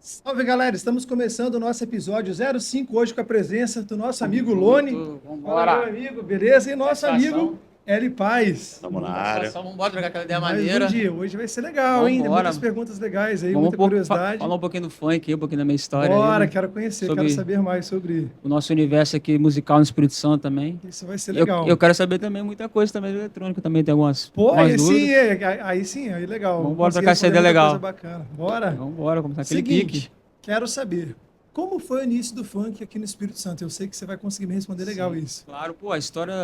Salve, galera! Estamos começando o nosso episódio 05 hoje com a presença do nosso amigo Lone. Fala, meu Vambora. amigo, beleza? E nosso amigo Satisfação. Eli Paz. Tamo na área. Satisfação. Vambora trocar aquela ideia Mais um maneira. dia. Hoje vai ser legal, hein? Tem muitas Vambora. perguntas legais aí, Vamos muita curiosidade. falar um pouquinho do funk, um pouquinho da minha história Bora, aí, né? quero conhecer, Sobre quero saber mais sobre. o nosso universo aqui musical no Espírito Santo também. Isso vai ser Eu, legal. eu quero saber também muita coisa também do eletrônico, também tem algumas Aí dúvidas. sim, aí sim, aí legal. Vamos Consegui trocar essa responder ideia muita legal. coisa bacana. Bora. Vambora, começar aquele Seguinte, pique. quero saber, como foi o início do funk aqui no Espírito Santo? Eu sei que você vai conseguir me responder legal Sim, isso. claro, pô, a história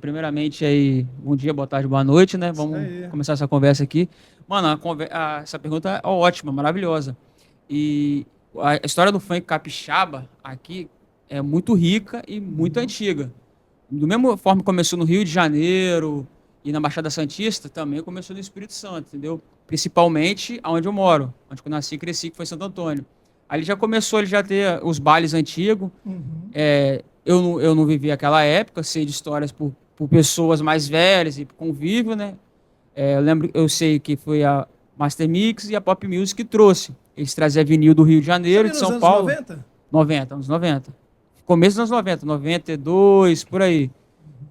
primeiramente aí, bom dia, boa tarde, boa noite, né? Isso Vamos aí. começar essa conversa aqui. Mano, essa pergunta é ótima, maravilhosa. E a história do funk capixaba aqui é muito rica e muito antiga. Do mesmo forma que começou no Rio de Janeiro e na Baixada Santista, também começou no Espírito Santo, entendeu? Principalmente onde eu moro, onde eu nasci e cresci, que foi Santo Antônio. Ali já começou ele já ter os bailes antigos. Uhum. Eu não vivi aquela época, sei de histórias por pessoas mais velhas e por convívio, né? Eu sei que foi a Master Mix e a Pop Music que trouxe. Eles traziam vinil do Rio de Isso Janeiro, ali de nos São anos Paulo. 90? 90, anos 90. Começo dos anos 90, 92, por aí.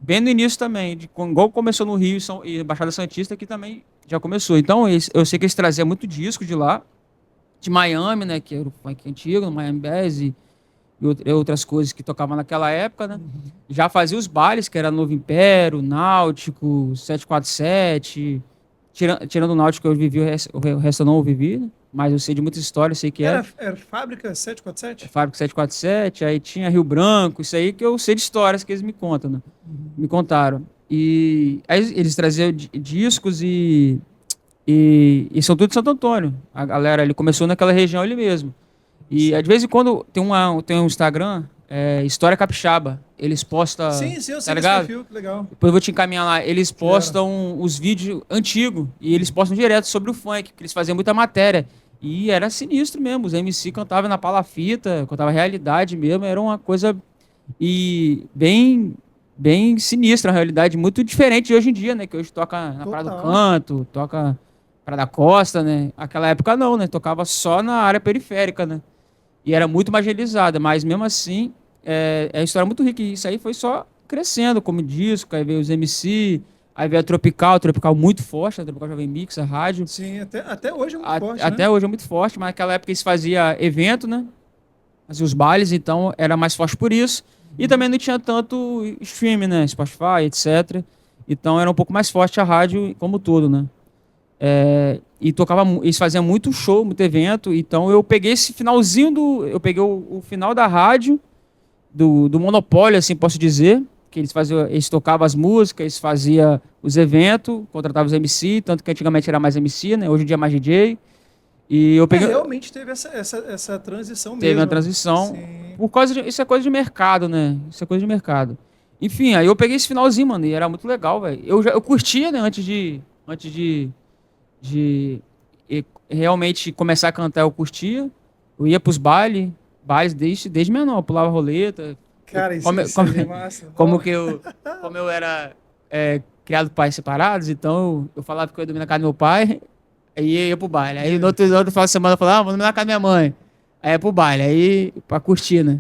Bem no início também, igual começou no Rio e Baixada Santista, que também já começou. Então, eu sei que eles traziam muito disco de lá, de Miami, né? Que era o funk antigo, no Miami Bass e outras coisas que tocavam naquela época, né? Já fazia os bailes, que era Novo Império, Náutico, 747. Tirando o Náutico, eu vivi, o resto eu não vivi, né? Mas eu sei de muitas histórias, sei que é. Era Fábrica 747? Fábrica 747, aí tinha Rio Branco, isso aí que eu sei de histórias que eles me contam, né? Me contaram. E aí eles traziam discos e são tudo de Santo Antônio. A galera, ele começou naquela região ali mesmo. E de vez em quando tem um Instagram, História Capixaba. Eles postam, Sim, eu tá sei desse ligado? perfil, que legal. Depois eu vou te encaminhar lá. Eles Quero. postam os vídeos antigos e eles postam direto sobre o funk, porque eles faziam muita matéria. E era sinistro mesmo. Os MC cantavam na palafita, cantavam realidade mesmo. Era uma coisa bem sinistra, uma realidade muito diferente de hoje em dia, né? Que hoje toca na Praia do Total. Canto, toca Praia da Costa, né? Aquela época não, né? Tocava só na área periférica, né? E era muito marginalizada, mas mesmo assim é uma história muito rica. E isso aí foi só crescendo como disco, aí veio os MC, aí veio a Tropical muito forte, a Tropical Jovem Mix, a rádio. Sim, até hoje é muito forte, Até né? hoje é muito forte, mas naquela época eles faziam evento, né? Fazia os bailes, então era mais forte por isso. E também não tinha tanto streaming, né? Spotify, etc. Então era um pouco mais forte a rádio como todo, né? E eles faziam muito show, muito evento. Então eu peguei esse finalzinho eu peguei o final da rádio do monopólio, assim posso dizer, que eles tocavam as músicas, eles faziam os eventos, contratavam os MC, tanto que antigamente era mais MC, né? Hoje em dia é mais DJ. E eu peguei, Realmente teve essa transição teve uma mesmo. transição Sim. isso é coisa de mercado, né? Isso é coisa de mercado. Enfim, aí eu peguei esse finalzinho, mano, e era muito legal, velho. Eu curtia, né, antes de realmente começar a cantar, eu curtia. Eu ia pros bailes desde menor, eu pulava roleta. Cara, isso, Como, isso aí é massa. como que como eu era criado por pais separados, então eu falava que eu ia dormir na casa do meu pai, aí ia pro baile. Aí no outro final de semana eu falava, vou dormir na casa da minha mãe. Aí ia pro baile, aí pra curtir, né?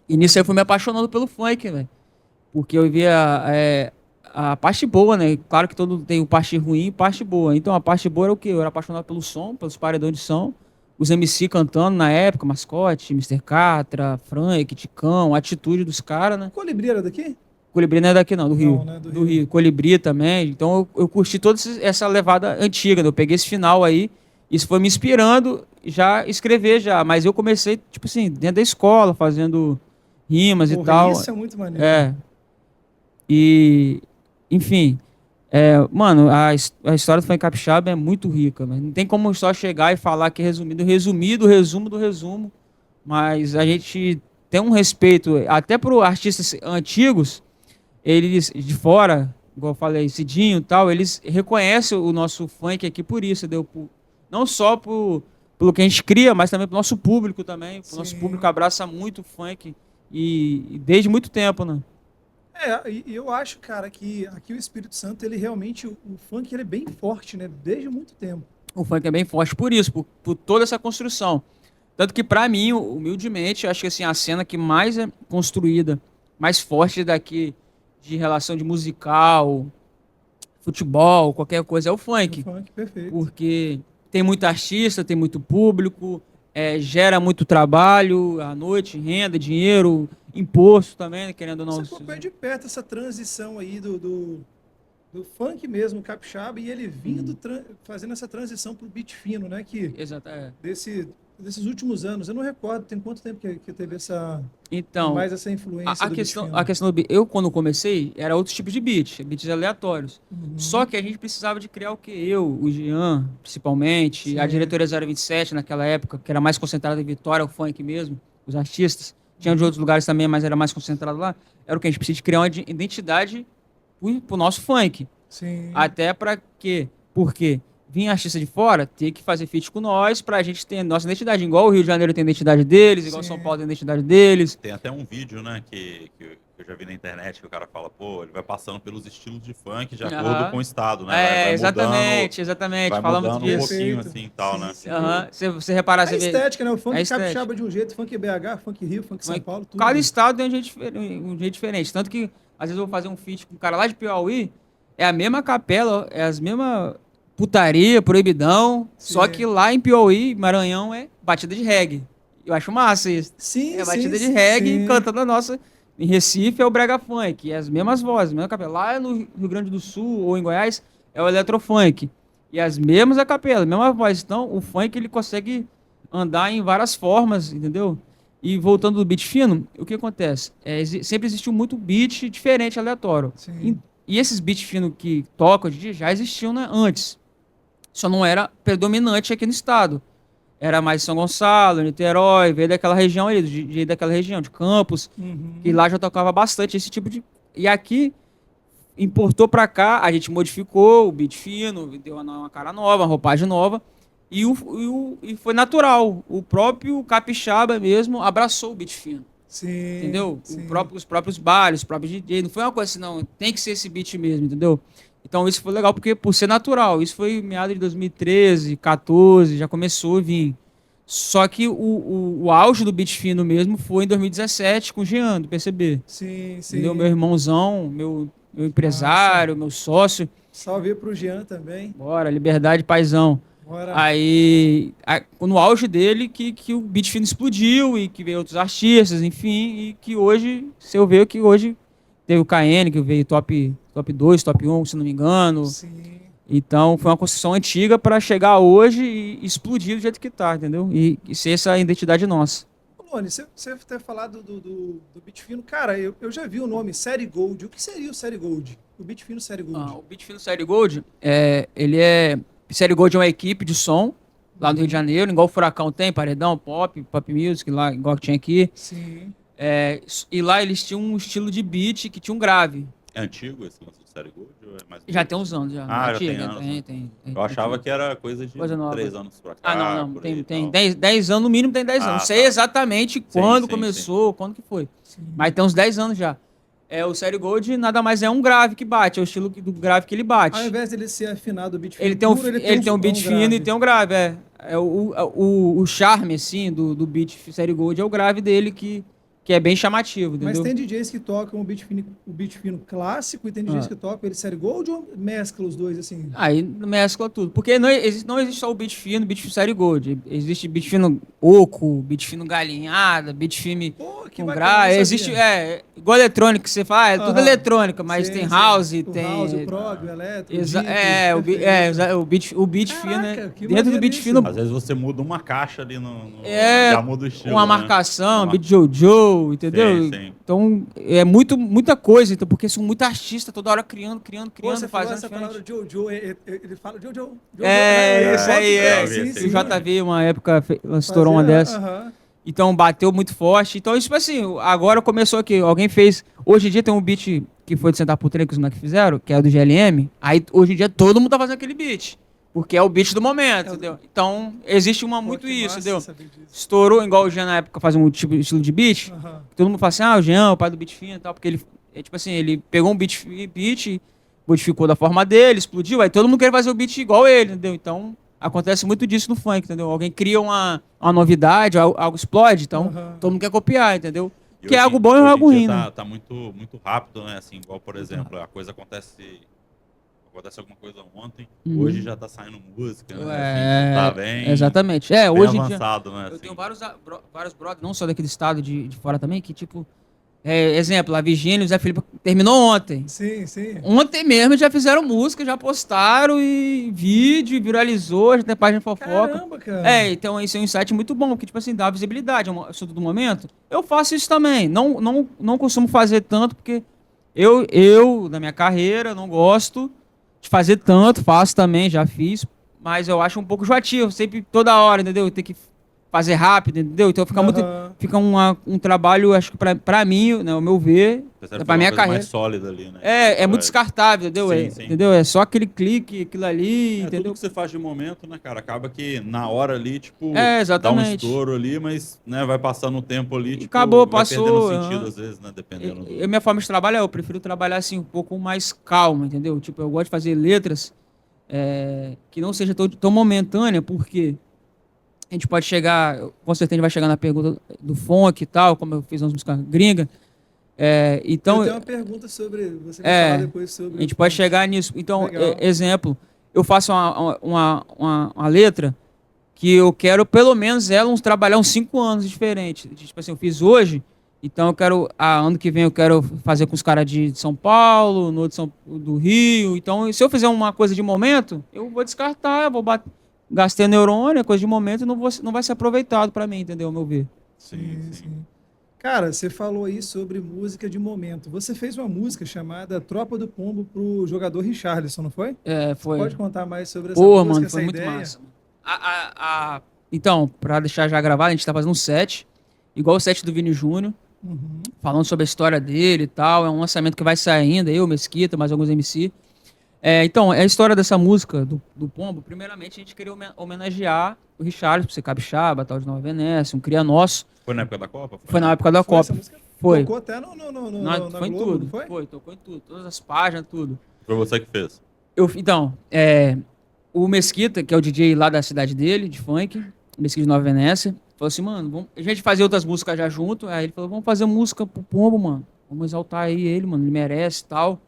E nisso aí eu fui me apaixonando pelo funk, velho. Porque eu via a parte boa, né? Claro que todo mundo tem o parte ruim e parte boa. Então a parte boa era o quê? Eu era apaixonado pelo som, pelos paredões de som. Os MC cantando na época, Mascote, Mister Catra, Frank, Ticão, a atitude dos caras, né? Colibri era daqui? Colibri não é daqui não, do Rio. Não, né? Do Rio. Colibri também. Então eu curti toda essa levada antiga, né? Eu peguei esse final aí, isso foi me inspirando já escrever já. Mas eu comecei, tipo assim, dentro da escola, fazendo rimas e Porra, tal. isso é muito maneiro. É. E, enfim, mano, a história do funk capixaba é muito rica, mas não tem como só chegar e falar que é resumido, resumido, resumo do resumo, mas a gente tem um respeito, até para artistas antigos, eles de fora, igual eu falei, Cidinho e tal, eles reconhecem o nosso funk aqui por isso, entendeu? Não só pelo que a gente cria, mas também pro nosso público também, o nosso Sim. público abraça muito o funk e desde muito tempo, né? E eu acho, cara, que aqui o Espírito Santo, ele realmente, o funk, ele é bem forte, né? Desde muito tempo. O funk é bem forte por isso, por toda essa construção. Tanto que, pra mim, humildemente, eu acho que assim, a cena que mais é construída, mais forte daqui, de relação de musical, futebol, qualquer coisa, é o O funk. funk, perfeito. Porque tem muito artista, tem muito público, gera muito trabalho à noite, renda, dinheiro, imposto também, né, querendo ou Você não. acompanha de perto essa transição aí do funk mesmo, capixaba, e ele vindo fazendo essa transição pro beat fino, né? Que Exato, desses últimos anos, eu não recordo, tem quanto tempo que teve Então, mais essa influência do beat a fino. questão do beat, eu quando comecei, era outros tipos de beats aleatórios. Uhum. Só que a gente precisava de criar o quê? Eu, o Jean, principalmente, a Sim. diretoria 027 naquela época, que era mais concentrada em Vitória, o funk mesmo, os artistas. Tinha de Uhum. outros lugares também, mas era mais concentrado lá. Era o que a gente precisa de criar uma identidade pro nosso funk. Sim. Até para quê? Porque vinha artista de fora, ter que fazer feat com nós pra gente ter nossa identidade. Igual o Rio de Janeiro tem a identidade deles, igual São Sim. Paulo tem a identidade deles. Tem até um vídeo, né, que eu já vi na internet, que o cara fala, pô, ele vai passando pelos estilos de funk de acordo com o Aham. estado, né? Vai mudando, Exatamente. vai Fala muito mudando um disso. pouquinho Perfeito. assim e tal, Sim, né? sim. Aham. Você reparar, A você vê. estética, né? O A funk estética. capixaba de um jeito, funk BH, funk Rio, funk São Funk- Paulo, Cada tudo. estado tem um jeito diferente. Tanto que, às vezes, eu vou fazer um feat com um cara lá de Piauí, é a mesma capela, é as mesmas putaria, proibidão, só Sim. que lá em Piauí, Maranhão, é batida de reggae. Eu acho massa isso. Sim, É sim, batida de reggae sim. cantando a nossa. Em Recife é o brega funk, é as mesmas vozes, a mesma capela. Lá no Rio Grande do Sul ou em Goiás é o eletrofunk. E as mesmas a capela, a mesma voz. Então, o funk ele consegue andar em várias formas, entendeu? E voltando do beat fino, o que acontece? Sempre existiu muito beat diferente, aleatório. Sim. E esses beats finos que tocam hoje em dia já existiam, né, antes. Só não era predominante aqui no estado. Era mais São Gonçalo, Niterói, veio daquela região aí, daquela região de Campos, que Uhum. lá já tocava bastante esse tipo de. E aqui importou pra cá, a gente modificou o beat fino, deu uma cara nova, uma roupagem nova, e foi natural. O próprio capixaba mesmo abraçou o beat fino. Sim, Entendeu? sim. Os próprios bares, os próprios DJ. Não foi uma coisa assim, não. Tem que ser esse beat mesmo, entendeu? Então isso foi legal, porque por ser natural. Isso foi meado de 2013, 14, já começou a vir. Só que o auge do beat fino mesmo foi em 2017 com o Jean, do PCB. Sim, Entendeu? Meu sim. irmãozão, meu empresário, meu sócio. Salve aí pro Jean também. Bora, liberdade, paizão. Bora. Aí, no auge dele, que o beat fino explodiu e que veio outros artistas, enfim, e que hoje, se eu ver que hoje teve o KN, que veio top 2 top 1 se não me engano. Sim. Então, foi uma construção antiga para chegar hoje e explodir do jeito que tá, entendeu? E ser essa identidade nossa. Ô, Lone, você ter falado do Beat Fino, cara, eu já vi o nome Série Gold. O que seria o Série Gold? O Beat Fino Série Gold. O Beat Fino Série Gold, Série Gold é uma equipe de som lá no Rio de Janeiro, igual o Furacão tem, Paredão, Pop Music, lá, igual que tinha aqui. Sim. E lá eles tinham um estilo de beat que tinha um grave. É antigo esse lance do Série Gold? Ou é mais Já novo? tem uns anos, já. Ah, já Antiga, tem anos, né? tem. Eu achava que era coisa de Coisa nova. 3 anos pra cá. Ah, não. por aí Tem e tal. 10 anos, no mínimo tem 10 anos. Ah, Não sei tá. exatamente quando sim, começou, quando que foi. Sim. Mas tem uns 10 anos já. O Série Gold nada mais é um grave que bate, é o estilo do grave que ele bate. Ao invés dele ser afinado o Beat Fino Ele tem um, puro, ele tem um beat fino grave. e tem um grave, o charme, assim, do beat Série Gold é o grave dele que é bem chamativo, Mas entendeu? tem DJs que tocam o beat fino clássico e tem DJs que tocam ele Série Gold ou mescla os dois assim? Aí mescla tudo. Porque não existe só o beat fino, beat série gold. Existe beat fino oco, beat fino galinhada, beat fino Pô, que com bacana, grave. não Existe, sabia. igual eletrônico que você fala, é tudo Aham. eletrônica, mas Sim, tem sim. house, O tem... house, o prog, o eletro, Exa- deep, é, o, bi- perfeito. é, exa- o beat fino, Caraca, né? que Dentro do beat maneiríssimo. fino Às vezes você muda uma caixa ali é já muda o estilo, uma né? marcação, Uma- beat Jojo, entendeu? Sim, sim. Então, é muita coisa, então, porque são muitos artistas toda hora criando, Pô, você falou fazendo essa diferente. palavra Jojo, ele fala Jojo. Isso aí, é. Sim, Esse sim. O JV, uma época, estourou uma Fazia- dessa. aham. Então, bateu muito forte. Então, isso, tipo assim, agora começou aqui. Alguém fez... Hoje em dia tem um beat que foi de Sentar por Trem que os moleques fizeram, que é do GLM. Aí, hoje em dia, todo mundo tá fazendo aquele beat. Porque é o beat do momento, entendeu? Então, existe Pô, muito que isso, massa entendeu? saber disso. Estourou, igual o Jean na época fazia um tipo, estilo de beat. Aham. Todo mundo fala assim, o Jean, o pai do beat fino e tal, porque ele, tipo assim, ele pegou um beat, modificou da forma dele, explodiu, aí todo mundo quer fazer o beat igual ele, entendeu? Então, acontece muito disso no funk, entendeu? Alguém cria uma novidade, algo explode, então Aham. todo mundo quer copiar, entendeu? E Que é hoje algo em- bom e hoje em algo dia ruim, né? tá muito, muito rápido, né? Assim, igual, por exemplo, a coisa acontece alguma coisa ontem, Uhum. hoje já tá saindo música, né? Assim, É, tá bem, exatamente. bem Hoje em dia, avançado, né? eu Assim. tenho vários brothers, não só daqui do estado, de fora também, que tipo, exemplo, a Virgínia e o Zé Felipe terminou ontem. Sim, sim. Ontem mesmo já fizeram música, já postaram e vídeo, viralizou, já tem página de fofoca. Caramba, cara. Então isso é um insight muito bom, porque, tipo assim, dá visibilidade, é um assunto do momento. Eu faço isso também. Não costumo fazer tanto, porque na minha carreira, não gosto de fazer tanto, faço também, já fiz, mas eu acho um pouco enjoativo, sempre, toda hora, entendeu? Tem que fazer rápido, entendeu? Então Aham. fica um trabalho, acho que pra mim, né, ao meu ver, Você deve pra fazer minha uma coisa carreira. mais sólida ali, né? É muito descartável, entendeu? Sim, sim. Entendeu? É só aquele clique, aquilo ali, Tudo entendeu? que você faz de momento, né, cara? Acaba que na hora ali, tipo, dá um Exatamente. estouro ali, mas, né, vai passando o tempo ali, tipo, Acabou, vai perdendo passou. sentido às vezes, né? Dependendo do. Minha forma de trabalho eu prefiro trabalhar assim um pouco mais calmo, entendeu? Tipo, eu gosto de fazer letras que não seja tão momentânea, porque a gente pode chegar, com certeza a gente vai chegar na pergunta do funk e tal, como eu fiz umas músicas gringas. Então, Eu tenho uma pergunta sobre. Você vai falar depois sobre. a gente pode chegar nisso. Então, Legal. exemplo, eu faço uma letra que eu quero, pelo menos, trabalhar uns 5 anos diferente. Tipo assim, eu fiz hoje, então eu quero, ano que vem eu quero fazer com os caras de São Paulo, no outro do Rio. Então, se eu fizer uma coisa de momento, eu vou descartar, eu vou gastei neurônio, é coisa de momento, e não vai ser aproveitado pra mim, entendeu? Ao meu ver. Sim, sim. Cara, você falou aí sobre música de momento. Você fez uma música chamada Tropa do Pombo pro jogador Richarlison, não foi? Foi. Pode contar mais sobre essa Pô, música, mano, essa foi muito ideia? massa. Então, pra deixar já gravado, a gente tá fazendo um set, igual o set do Vini Júnior, Uhum. falando sobre a história dele e tal. É um lançamento que vai sair ainda, eu, Mesquita, mais alguns MC. Então, a história dessa música do Pombo, primeiramente a gente queria homenagear o Richarlison, por ser capixaba, tal de Nova Venécia, um cria nosso. Foi na época da Copa? Foi na época da Foi Copa. essa música? Foi. Tocou até na Foi em Globo, tudo. não foi? Foi, tocou em tudo. Todas as páginas, tudo. Foi você que fez. Então, o Mesquita, que é o DJ lá da cidade dele, de funk, Mesquita de Nova Venécia, falou assim, mano, a gente fazia outras músicas já junto. Aí ele falou, vamos fazer música pro Pombo, mano. Vamos exaltar aí ele, mano, ele merece e tal.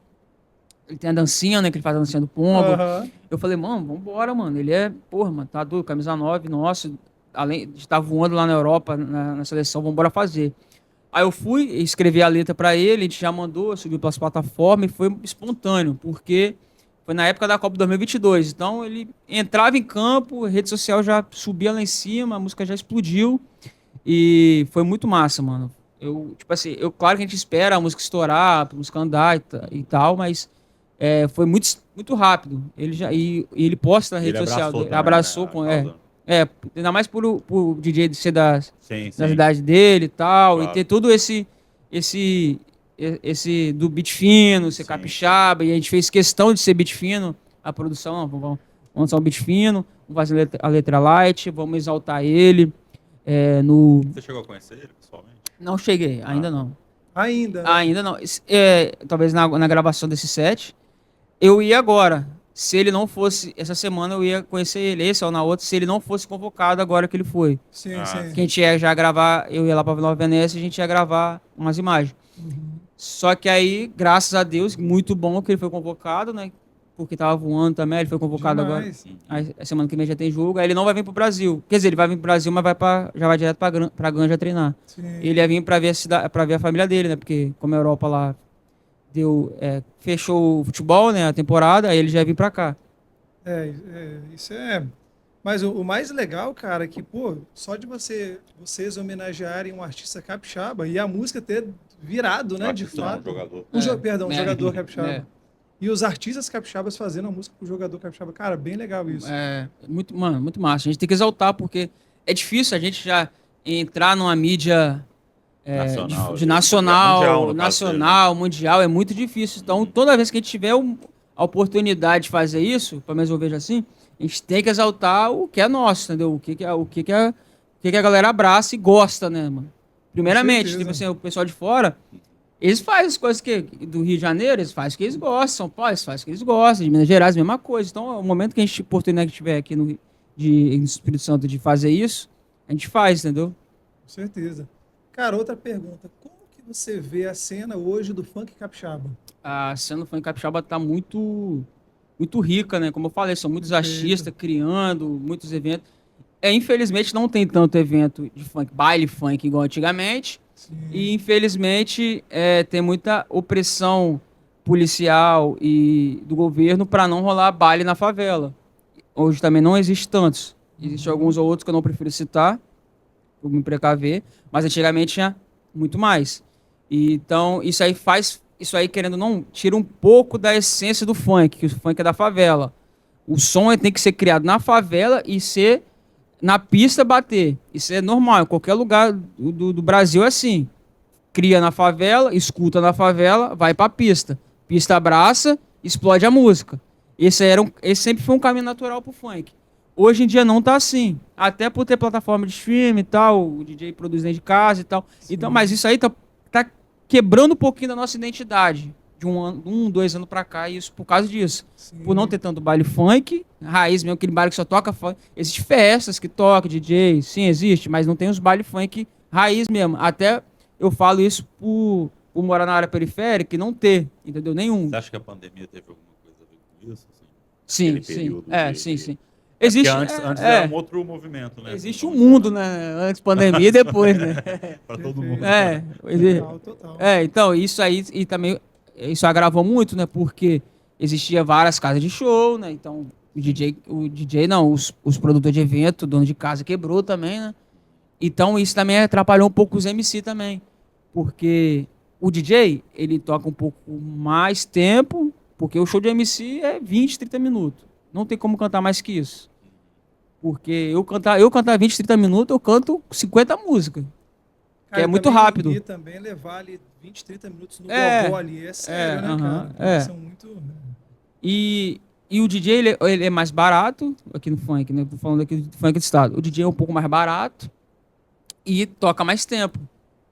Ele tem a dancinha, né, que ele faz a dancinha do Pombo. Aham. Eu falei, mano, vambora, mano. Ele porra, mano, tá doido, camisa 9, nossa, além de estar voando lá na Europa, na seleção, vambora fazer. Aí eu fui, escrevi a letra pra ele, a gente já mandou, subiu pelas plataformas e foi espontâneo, porque foi na época da Copa 2022. Então ele entrava em campo, a rede social já subia lá em cima, a música já explodiu e foi muito massa, mano. Tipo assim, claro que a gente espera a música estourar, a música andar e tal, mas foi muito rápido. Ele posta na rede Ele social, abraçou ele também, abraçou né, a com. causa. Ainda mais por DJ de ser da Sim, idade dele e tal, Claro. e ter todo esse do beat fino, ser Sim. capixaba, e a gente fez questão de ser beat fino, a produção, não, vamos lançar um beat fino, vamos fazer a letra light, vamos exaltar ele. Você chegou a conhecer ele pessoalmente? Não cheguei, ainda não. Ainda. Ainda não. Talvez na gravação desse set. Eu ia agora. Se ele não fosse, essa semana eu ia conhecer ele, esse ou na outra, se ele não fosse convocado agora que ele foi. Sim, Ah, sim. Que a gente ia já gravar, eu ia lá pra Nova Venécia e a gente ia gravar umas imagens. Uhum. Só que aí, graças a Deus, muito bom que ele foi convocado, né? Porque tava voando também, ele foi convocado Demais. agora. Aí, a semana que vem já tem jogo, aí ele não vai vir pro Brasil. Quer dizer, ele vai vir pro Brasil, mas já vai direto pra Ganja treinar. Sim. Ele ia vir pra ver pra ver a família dele, né? Porque como a Europa lá fechou o futebol, né? A temporada, aí ele já ia vir pra cá. Isso é. Mas o mais legal, cara, é que, pô, só de vocês homenagearem um artista capixaba e a música ter virado, né, de Artista não, fato. jogador. Perdão, um jogador capixaba. É. E os artistas capixabas fazendo a música pro jogador capixaba. Cara, bem legal isso. Muito massa. A gente tem que exaltar, porque é difícil a gente já entrar numa mídia Nacional, de nacional, mundial, mundial, é muito difícil. Então, toda vez que a gente tiver a oportunidade de fazer isso, pelo menos eu vejo assim, a gente tem que exaltar o que é nosso, entendeu? O que a galera abraça e gosta, né, mano? Primeiramente, certeza. tipo assim, o pessoal de fora, eles fazem as coisas do Rio de Janeiro, eles fazem o que eles gostam, São Paulo, eles fazem o que eles gostam, de Minas Gerais, a mesma coisa. Então, o momento que a oportunidade que tiver aqui no Espírito Santo de fazer isso, a gente faz, entendeu? Com certeza. Cara, outra pergunta. Como que você vê a cena hoje do funk capixaba? A cena do funk capixaba tá muito rica, né? Como eu falei, são muitos Perfeito. artistas criando, muitos eventos. Infelizmente não tem tanto evento de funk, baile funk igual antigamente. Sim. E infelizmente tem muita opressão policial e do governo para não rolar baile na favela. Hoje também não existe tantos. Existem Uhum. alguns ou outros que eu não prefiro citar, por me precaver, mas antigamente tinha muito mais. E, então, isso aí, querendo ou não, tira um pouco da essência do funk, que o funk é da favela. O som tem que ser criado na favela e ser na pista bater. Isso é normal, em qualquer lugar do Brasil é assim. Cria na favela, escuta na favela, vai pra pista. Pista abraça, explode a música. Esse sempre foi um caminho natural pro funk. Hoje em dia não tá assim. Até por ter plataforma de streaming e tal, o DJ produz dentro de casa e tal. Então, mas Sim. isso aí tá quebrando um pouquinho da nossa identidade. De 2 anos pra cá, e isso por causa disso. Por não Sim. ter tanto baile funk, raiz mesmo, aquele baile que só toca funk. Existem festas que tocam, DJ, sim, existe, mas não tem os baile funk raiz mesmo. Até eu falo isso por morar na área periférica e não ter, entendeu? Nenhum. Você acha que a pandemia teve alguma coisa a ver com isso? Assim? Sim, Aquele sim. período de, Sim, sim. É porque Existe, antes era um outro movimento, né? Assim, existe um vamos mundo, dizer, né? Antes pandemia e depois, né? para todo mundo. Perfeito. É, Total, total. então, isso aí, e também, isso agravou muito, né? Porque existia várias casas de show, né? Então, o DJ não, os produtores de evento, dono de casa quebrou também, né? Então, isso também atrapalhou um pouco os MC também. Porque o DJ, ele toca um pouco mais tempo, porque o show de MC é 20, 30 minutos. Não tem como cantar mais que isso. Porque eu cantar 20, 30 minutos, eu canto 50 músicas, que Cara, é eu muito também rápido. vi também levar ali 20, 30 minutos no É, gogó ali. É sério, né, aham, cara? Porque eles é. são muito. E o DJ, ele é mais barato, aqui no funk, né? Tô falando aqui do funk do estado. O DJ é um pouco mais barato e toca mais tempo,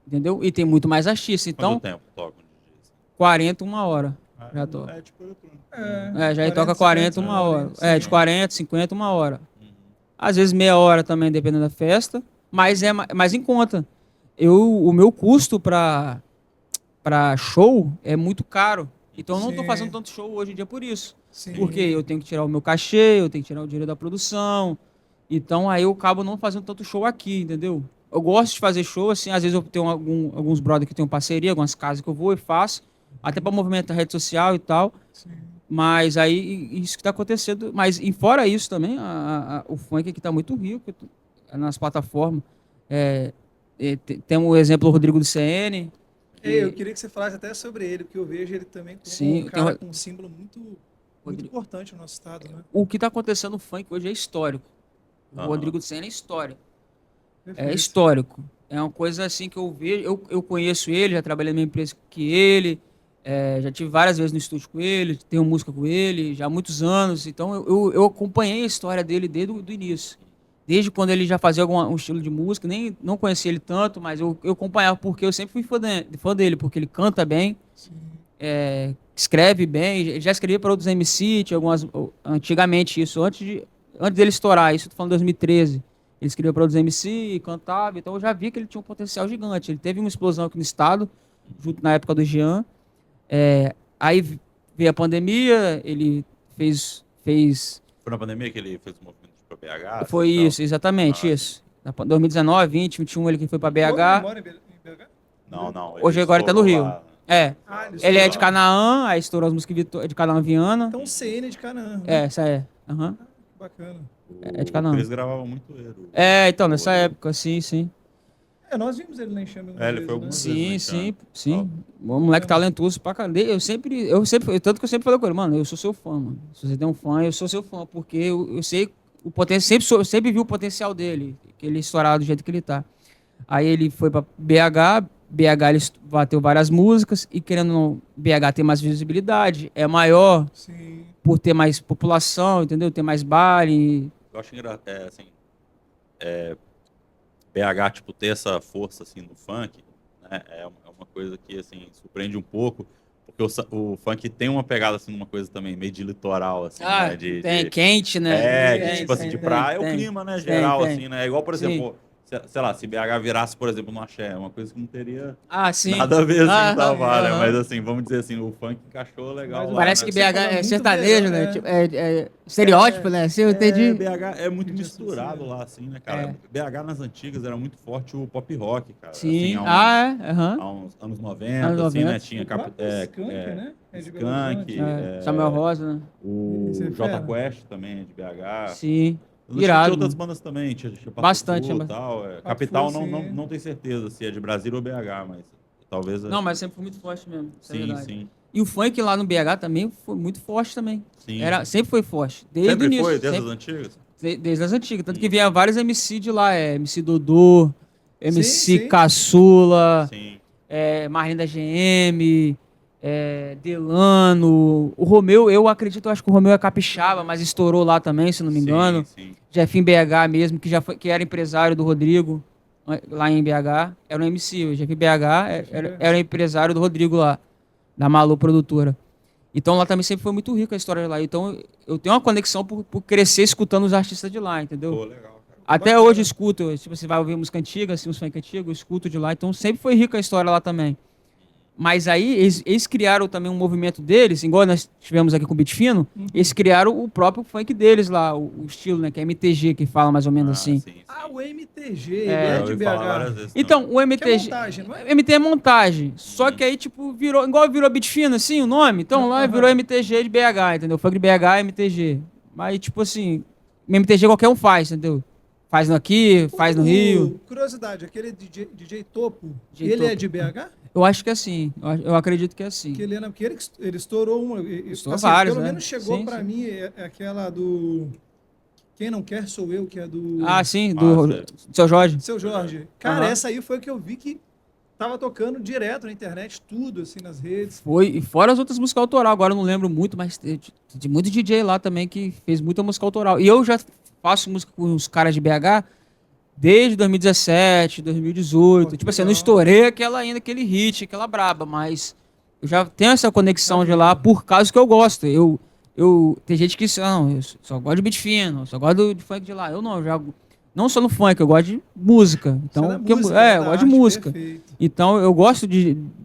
entendeu? E tem muito mais artista. Quanto Então, tempo toca um DJ? Assim? 40, 1 hora Ah, já toca. é tipo eletrônico. Já aí 40, toca 50 40, uma 1 hora hora. ali. De Sim. 40, 50, 1 hora. Uhum. Às vezes meia hora também, dependendo da festa. Mas é mais em conta. O meu custo pra show é muito caro. Então eu não tô fazendo Sim, tanto show hoje em dia por isso. Porque sim. eu tenho que tirar o meu cachê, eu tenho que tirar o dinheiro da produção. Então aí eu acabo não fazendo tanto show aqui, entendeu? Eu gosto de fazer show, assim, às vezes eu tenho alguns brothers que tenham parceria, algumas casas que eu vou e faço, até para movimentar a rede social e tal. Sim. Mas aí isso que tá acontecendo. Mas e fora isso também, o funk aqui tá muito rico nas plataformas. É, tem um exemplo do Rodrigo do CN, Ei, eu que queria que você falasse até sobre ele, porque eu vejo ele também como um sim, cara com um símbolo muito, muito Rodrigo, importante no nosso estado, né? o que tá acontecendo no funk hoje é histórico. O Aham. Rodrigo do CN é história. É Perfeito. histórico. É uma coisa assim que eu vejo. Eu conheço ele, já trabalhei na mesma empresa que ele, já tive várias vezes no estúdio com ele, tenho música com ele, já há muitos anos. Então eu acompanhei a história dele desde o do início. Desde quando ele já fazia um estilo de música, nem não conhecia ele tanto, mas eu acompanhava porque eu sempre fui fã dele, porque ele canta bem, Sim. escreve bem, ele já escrevia para outros MC, tinha algumas, antigamente isso, antes dele estourar, isso eu tô falando 2013. Ele escrevia para outros MC, cantava, então eu já vi que ele tinha um potencial gigante. Ele teve uma explosão aqui no estado, junto na época do Jean. Aí veio a pandemia, ele fez, Foi na pandemia que ele fez o movimento para BH, assim, foi e tal? isso, exatamente Ah, sim. isso. 2019, 20, 21 ele que foi para Hoje ele BH. mora em BH? Não, ele Hoje agora ele tá no estourou Rio. lá. É. Ah, ele Ele é estourou de lá. Canaã, aí estourou as músicas de Canaã Viana. Então, CN de Canaã, né? Essa é. Aham. Ah, que bacana. É de O Canaã. Cris gravava muito ele. Então, O nessa Rodrigo. época, sim, sim. Nós vimos ele na Enxame É, algumas ele foi vezes, né? algumas vezes no Sim, Enxame. sim, Ó, sim. Um moleque Bacana. talentoso pra caramba. Tanto que eu sempre falei com ele, mano, eu sou seu fã, mano. Se você tem um fã, eu sou seu fã, porque eu sei o potencial, sempre vi o potencial dele, que ele estourado do jeito que ele tá. Aí ele foi pra BH ele bateu várias músicas, e querendo ou não, BH tem mais visibilidade, é maior Sim. por ter mais população, entendeu? Tem mais baile. eu acho engraçado, assim, BH, tipo, ter essa força, assim, no funk, né, é uma coisa que, assim, surpreende um pouco, Porque o funk tem uma pegada, assim, uma coisa também meio de litoral, assim, Ah, né? tem quente, né? De, Tem, tipo assim, de tem, praia, o tem. clima, né, Tem, geral, tem. assim, né? Igual, por Sim. exemplo, sei lá, se BH virasse, por exemplo, no axé, é uma coisa que não teria Ah, sim. nada a ver, assim, Aham, tá, né? aham. Mas, assim, vamos dizer assim, o funk encaixou legal Mas o lá, Parece né? que você BH fala é muito sertanejo, BH, né? é. Tipo, estereótipo, né? Assim, eu entendi. BH é muito Entendi misturado associado. lá, assim, né, cara? É. BH nas antigas era muito forte o pop rock, cara. Assim, Sim. Ah, é. Aham. há uns anos Anos 90, assim, né? 90. Tinha O próprio Skank, né? É de Belo Horizonte. Skank, Samuel Rosa, né? Esse o é Jota fera. Quest também é de BH. Sim. Tinha Irado, outras mano. bandas também, tinha Bastante. Patufu e tal. Pato Fu, Capital sim. não tenho certeza se é de Brasília ou BH, mas talvez. Não, mas sempre foi muito forte mesmo. Isso é Sim, verdade. sim, E o funk lá no BH também foi muito forte também. sim. Sempre foi forte. Desde o Sempre foi, início. desde as Sempre, antigas? desde as antigas. Tanto que vinha vários MC de lá. MC Dodô, Sim, MC sim. Caçula, Sim, Marlene da GM, Delano. O Romeu, eu acredito, eu acho que o Romeu é capixaba, mas estourou lá também, se não me engano. sim. Jefinho BH mesmo, que era empresário do Rodrigo, lá em BH. Era um MC. O Jefinho BH era empresário do Rodrigo lá, da Malu Produtora. Então lá também sempre foi muito rica a história de lá. Então eu tenho uma conexão por crescer escutando os artistas de lá, entendeu? Pô, legal, cara. Até Bacana. hoje eu escuto, tipo, você vai ouvir música antiga, assim, uns funk antigos, eu escuto de lá. Então sempre foi rica a história lá também. Mas aí eles criaram também um movimento deles, igual nós tivemos aqui com o Beat Fino, eles criaram o próprio funk deles lá, o estilo, né? Que é MTG, que fala mais ou menos assim. Sim, sim. Ah, o MTG, ele é Eu de ouvi falar várias BH. vezes Então, também. o MTG. Que é montagem, não é? MT é montagem. Só que aí, tipo, virou. Igual virou Beat Fino, assim, o nome. Então lá virou MTG de BH, entendeu? Funk de BH é MTG. Mas, tipo assim, MTG qualquer um faz, entendeu? Faz no aqui, faz no Rio. Curiosidade, aquele DJ Topo, DJ ele é Topo. de BH? Eu acho que é assim. Eu acredito que é assim. Que ele estourou uma. Estourou vários, pelo né? menos chegou Sim, pra sim. mim é aquela do. Quem Não Quer Sou Eu, que é do Ah, sim, Massa. do Seu Jorge. Seu Jorge. Cara, Aham. essa aí foi que eu vi que tava tocando direto na internet, tudo assim nas redes. Foi, e fora as outras músicas autoral, agora eu não lembro muito, mas de muito DJ lá também que fez muita música autoral. E eu já faço música com os caras de BH desde 2017, 2018. Pô, Tipo assim, eu não legal. estourei aquele hit, aquela braba, mas eu já tenho essa conexão de lá por causa que eu gosto. Tem gente que diz, não, eu só gosto de beat fino, eu só gosto de funk de lá. Eu não, eu já não só no funk, eu gosto de música. Então, Você é da porque música, eu da gosto de arte, música. perfeito. Então eu gosto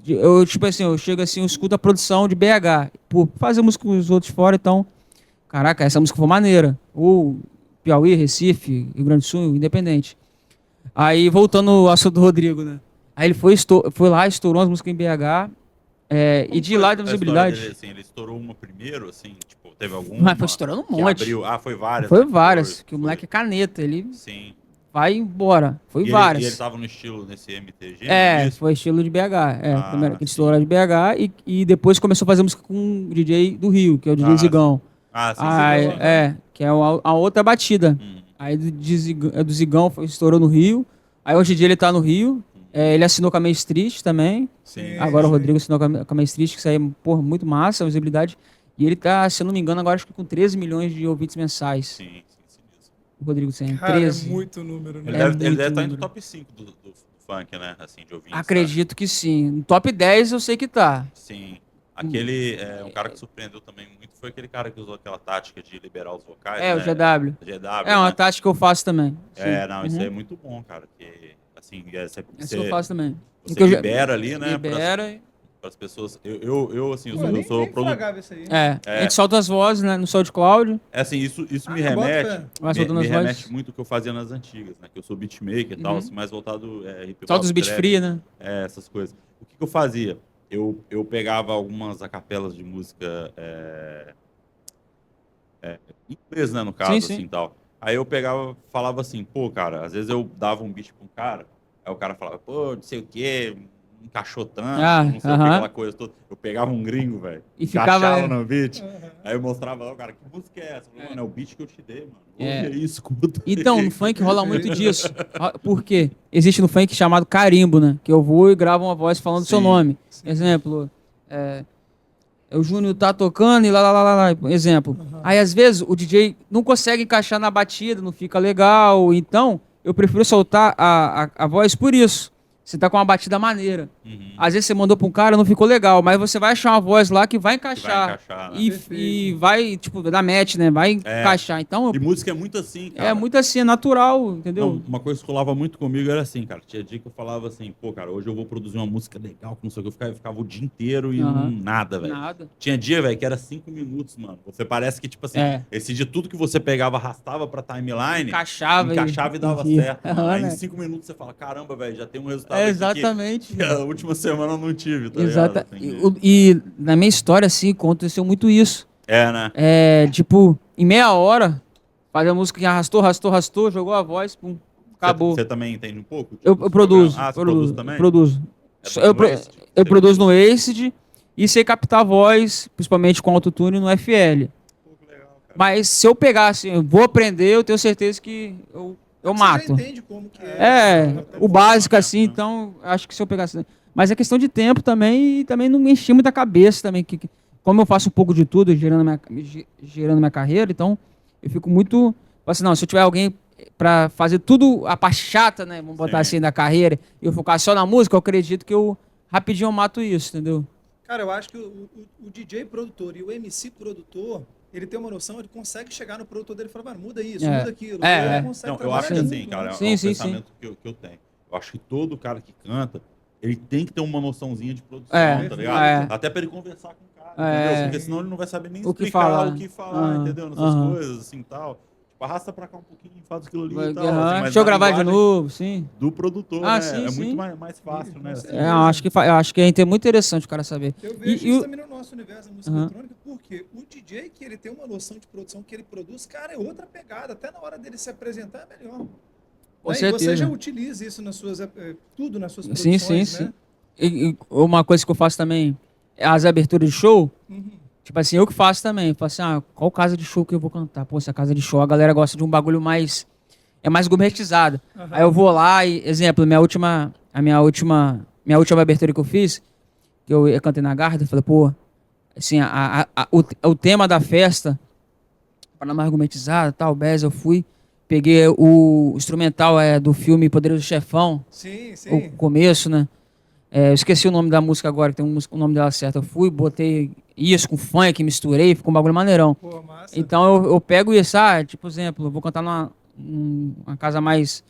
eu tipo assim, eu chego assim, eu escuto a produção de BH, por fazer música com os outros fora, então, caraca, essa música foi maneira. Ou Piauí, Recife, Rio Grande do Sul, independente. Aí voltando ao assunto do Rodrigo, né? Aí ele foi lá, estourou as músicas em BH, e de Como lá foi da a história visibilidade. dele, assim, ele estourou uma primeiro, assim, tipo, teve alguma Mas foi estourando um que monte. abriu. Ah, foi várias, Foi né, várias, que o moleque é caneta, ele Sim. vai embora. Foi E várias. ele tava no estilo nesse MTG, não é isso? Foi estilo de BH. Primeiro que ele sim. estourou de BH e depois começou a fazer música com o DJ do Rio, que é o DJ Ah, Zigão. Ah, sim, Aí, Zigão, que é a outra batida. Hum. Aí do Zigão estourou no Rio. Aí hoje em dia ele tá no Rio. Ele assinou com a Main Street também. Sim, Agora o sim. Rodrigo assinou com a Main Street, que isso aí é, porra, muito massa, a visibilidade. E ele tá, se eu não me engano, agora acho que com 13 milhões de ouvintes mensais. sim, sim. O Rodrigo Senna. Cara, 13. é muito número, né? Ele É deve muito estar entre número. o top 5 do funk, né? Assim, de ouvintes. Acredito que sim. No top 10 eu sei que tá. Tá? Sim. Aquele, um cara que surpreendeu também muito foi aquele cara que usou aquela tática de liberar os vocais, O né? GW. GW, É uma né? tática que eu faço também. Não, isso Uhum. é muito bom, cara. Que, assim, Essa que eu faço também. você Porque eu já- libera ali, né? Libera. Para as pessoas. Eu assim, Pô, eu nem sou produtor. flagava isso aí. A gente solta as vozes, né? No SoundCloud. Assim, isso me Ah, bota remete. fé. Vai soltando Me as remete vozes. muito ao que eu fazia nas antigas, né? Que eu sou beatmaker e tal, Uhum. assim, mais voltado hip hop. Solta os beat trap, free, né? essas coisas. O que eu fazia? Eu pegava algumas acapelas de música em inglês, né, no caso, Sim, assim, sim. tal. Aí eu pegava, falava assim, pô, cara, às vezes eu dava um beat pra um cara, aí o cara falava, pô, não sei o quê, encaixou tanto, não sei o que, aham. aquela coisa toda. Eu pegava um gringo, velho, E ficava- encaixava no beat, aí eu mostrava lá, o cara, que música é essa? Eu falei, mano, é o beat que eu te dei, mano. É. Ouve aí, escuta. Então, no funk rola muito disso. Por quê? Existe no funk chamado carimbo, né? Que eu vou e gravo uma voz falando o seu Sim. nome. Exemplo, o Júnior tá tocando e lá. Exemplo. Aí, às vezes, o DJ não consegue encaixar na batida, não fica legal. Então, eu prefiro soltar a voz por isso. você tá com uma batida maneira. Uhum. Às vezes você mandou pra um cara, não ficou legal, mas você vai achar uma voz lá que vai encaixar. Né? E vai, tipo, dar match, né? Vai encaixar. Então, e música é muito assim, cara. É muito assim, é natural, entendeu? Não, uma coisa que rolava muito comigo era assim, cara. Tinha dia que eu falava assim, pô, cara, hoje eu vou produzir uma música legal, que não sei o que. Eu ficava o dia inteiro e nada, velho. Nada. Tinha dia, velho, que era 5 minutos, mano. Você parece que, tipo assim, esse dia tudo que você pegava, arrastava pra timeline, encaixava e dava certo. Aí em 5 minutos você fala, caramba, velho, já tem um resultado aqui exatamente. que a última semana eu não tive, tá Exato. ligado? E na minha história, assim, aconteceu muito isso. Né? Tipo, em meia hora, fazer a música que arrastou, jogou a voz, pum, acabou. Você também entende um pouco? Tipo, Eu produzo. você produz também? Produzo. Eu produzo no Acid e sei captar a voz, principalmente com autotune no FL. Mas se eu pegar assim, eu vou aprender, eu tenho certeza que eu mato. Você já entende como que é. O básico assim, então acho que se eu pegar assim. Mas é questão de tempo também e também não me enchi muita cabeça também. Como eu faço um pouco de tudo, gerando minha carreira, então eu fico muito. Assim, não, se eu tiver alguém pra fazer tudo, a parte chata, né? Vamos botar assim, da carreira, e eu focar só na música, eu acredito que eu rapidinho eu mato isso, entendeu? Cara, eu acho que o DJ produtor e o MC produtor, ele tem uma noção, ele consegue chegar no produtor dele e falar, mano, muda isso, muda aquilo. Ele consegue não, eu acho que junto, assim, cara, sim, é um sim, pensamento que eu tenho. Eu acho que todo cara que canta, ele tem que ter uma noçãozinha de produção, tá ligado? Até pra ele conversar com o cara, entendeu? Porque senão ele não vai saber nem explicar o que falar, entendeu? Nessas coisas, assim, tal. Tipo, arrasta pra cá um pouquinho, faz aquilo ali e tal. Assim, deixa eu gravar de novo, sim. Do produtor, né? Sim, é sim. muito mais fácil, né? Assim, eu acho que é muito interessante o cara saber. Eu vejo isso também no nosso universo da música eletrônica, porque o DJ que ele tem uma noção de produção que ele produz, cara, é outra pegada. Até na hora dele se apresentar é melhor. Com E certeza. você já utiliza isso nas suas, tudo nas suas produções, sim. né? E uma coisa que eu faço também é as aberturas de show. Tipo assim, eu que faço também. Eu falo assim, qual casa de show que eu vou cantar? Pô, essa casa de show, a galera gosta de um bagulho mais... É mais gourmetizado. Aí eu vou lá e... Exemplo, minha última abertura que eu fiz, que eu cantei na Garda, eu falei, pô... Assim, o tema da festa, para mais gourmetizado, tal, Bez, eu fui... Peguei o instrumental do filme Poderoso Chefão. Sim. O começo, né? Eu esqueci o nome da música agora, que tem o nome dela certo. Eu fui, botei isso com funk, misturei, ficou um bagulho maneirão. Pô, massa. Então eu pego isso, tipo, exemplo, eu vou cantar numa casa mais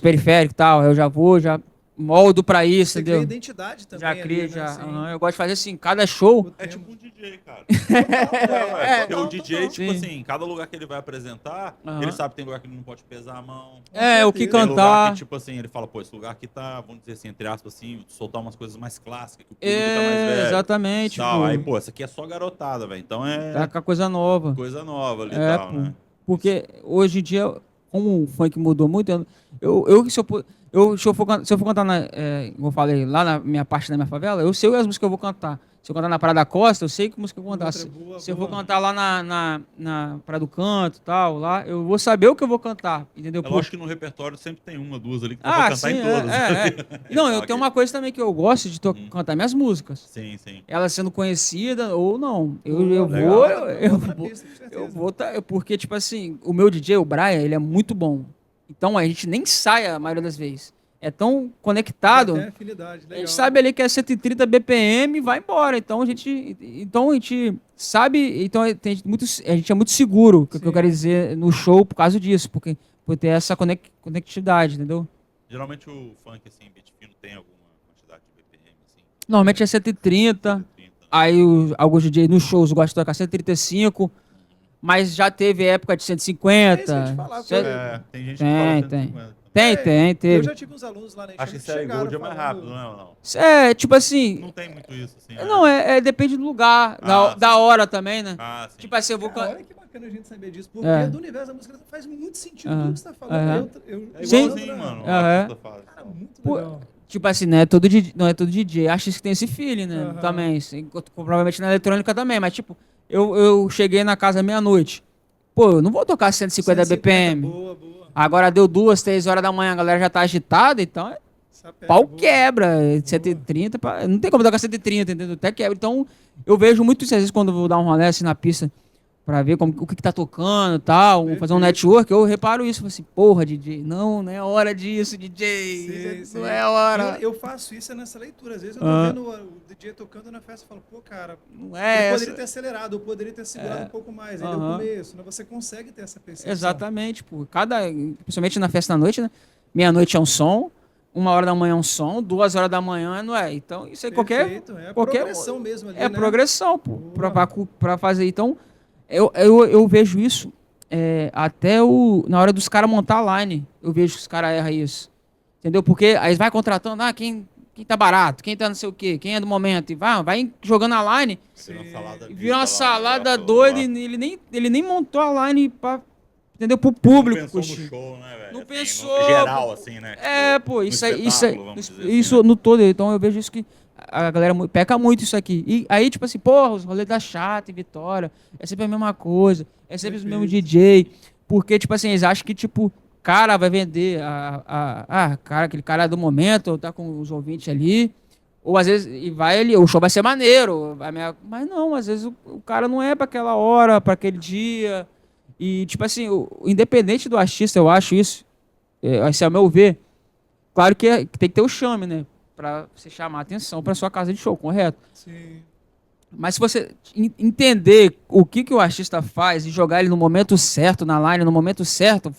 periférica e tal, eu já moldo pra isso, Você entendeu? cria identidade também. Já cria, ali, né? Assim, eu gosto de fazer assim, cada show... É tipo um DJ, cara. Porque o DJ, tipo assim, em cada lugar que ele vai apresentar, ele sabe que tem lugar que ele não pode pesar a mão. o que Tem lugar cantar... que, tipo assim, ele fala, pô, esse lugar aqui tá, vamos dizer assim, entre aspas, assim, soltar umas coisas mais clássicas, que o público tá mais velho. Exatamente. Tal. Aí, pô, essa aqui é só garotada, velho. Então Tá com a coisa nova. coisa nova ali e tal, pô. né? Porque hoje em dia, como o funk mudou muito, se eu for cantar, como eu falei, lá na minha parte da minha favela, eu sei as músicas que eu vou cantar. Se eu cantar na Praia da Costa, eu sei que música eu vou cantar. Se eu for cantar lá na Praia do Canto e tal, lá, eu vou saber o que eu vou cantar, entendeu? É lógico que no repertório sempre tem uma, duas ali que dá pra cantar sim, em todas. Não, eu tenho uma coisa também que eu gosto de cantar minhas músicas. Sim. Ela sendo conhecida ou não. Porque, tipo assim, o meu DJ, o Brian, ele é muito bom. Então a gente nem sai a maioria das vezes. É tão conectado. Tem afinidade, legal. A gente sabe ali que é 130 BPM e vai embora. Então a gente sabe. Então a gente é muito seguro, que eu quero dizer, no show por causa disso, por ter essa conectividade, entendeu? Geralmente o funk, assim, beat fino, tem alguma quantidade de BPM, assim? Normalmente é 130. Aí alguns DJs nos shows gostam de tocar 135. Mas já teve época de 150. É isso que eu te falava, tem gente que fala 150. Teve. Eu já tive uns alunos lá na Acho que Série Gold é mais rápido, não é ou não? Tipo assim... Não tem muito isso, assim. Não, depende do lugar, da hora também, né? Sim. Tipo assim, eu vou... Olha que bacana a gente saber disso, porque do universo da música faz muito sentido tudo que você tá falando. É igualzinho, mano. Cara, muito legal. Tipo assim, não é todo DJ. Acho que tem esse feeling, né? Também. Provavelmente na eletrônica também, mas tipo, eu cheguei na casa meia-noite. Pô, eu não vou tocar 150 BPM. Boa. Agora deu 2, 3 horas da manhã, a galera já tá agitada, então pau quebra. 130, não tem como tocar 130, entendeu? Até quebra. Então, eu vejo muito isso, às vezes, quando eu vou dar um rolê assim na pista, pra ver o que tá tocando e tal, fazer um network, eu reparo isso, assim, porra, DJ, não é hora disso, DJ, não é hora. Eu faço isso nessa leitura, às vezes eu tô vendo o DJ tocando na festa e falo, pô, cara, não é eu poderia ter acelerado, eu poderia ter segurado um pouco mais, ainda no começo, né? Você consegue ter essa percepção. Exatamente, pô, principalmente na festa da noite, né, meia-noite é um som, 1h da manhã é um som, 2h da manhã não é, então isso aí Perfeito, qualquer progressão mesmo ali, é né? progressão, pô, pra fazer, então... Eu vejo isso até na hora dos caras montar a line. Eu vejo que os caras erram isso. Entendeu? Porque aí vai contratando, quem tá barato, quem tá não sei o quê, quem é do momento. E vai jogando a line. Vira uma salada doida e ele nem montou a line entendeu? Pro público. Não pensou no show, né, velho? Não assim, pensou. No geral, assim, né? Isso no todo. Então eu vejo isso que a galera peca muito isso aqui. E aí, tipo assim, porra, os rolês da Chata e Vitória, é sempre a mesma coisa, é sempre o mesmo DJ. Porque, tipo assim, eles acham que, tipo, cara vai vender cara, aquele cara do momento, tá com os ouvintes ali. Ou às vezes, o show vai ser maneiro. Mas não, às vezes o cara não é pra aquela hora, pra aquele dia. E, tipo assim, independente do artista, eu acho isso, esse é o meu ver. Claro que tem que ter o chame, né? Pra você chamar a atenção pra sua casa de show, correto? Sim. Mas se você entender o que o artista faz e jogar ele no momento certo, na line, no momento certo,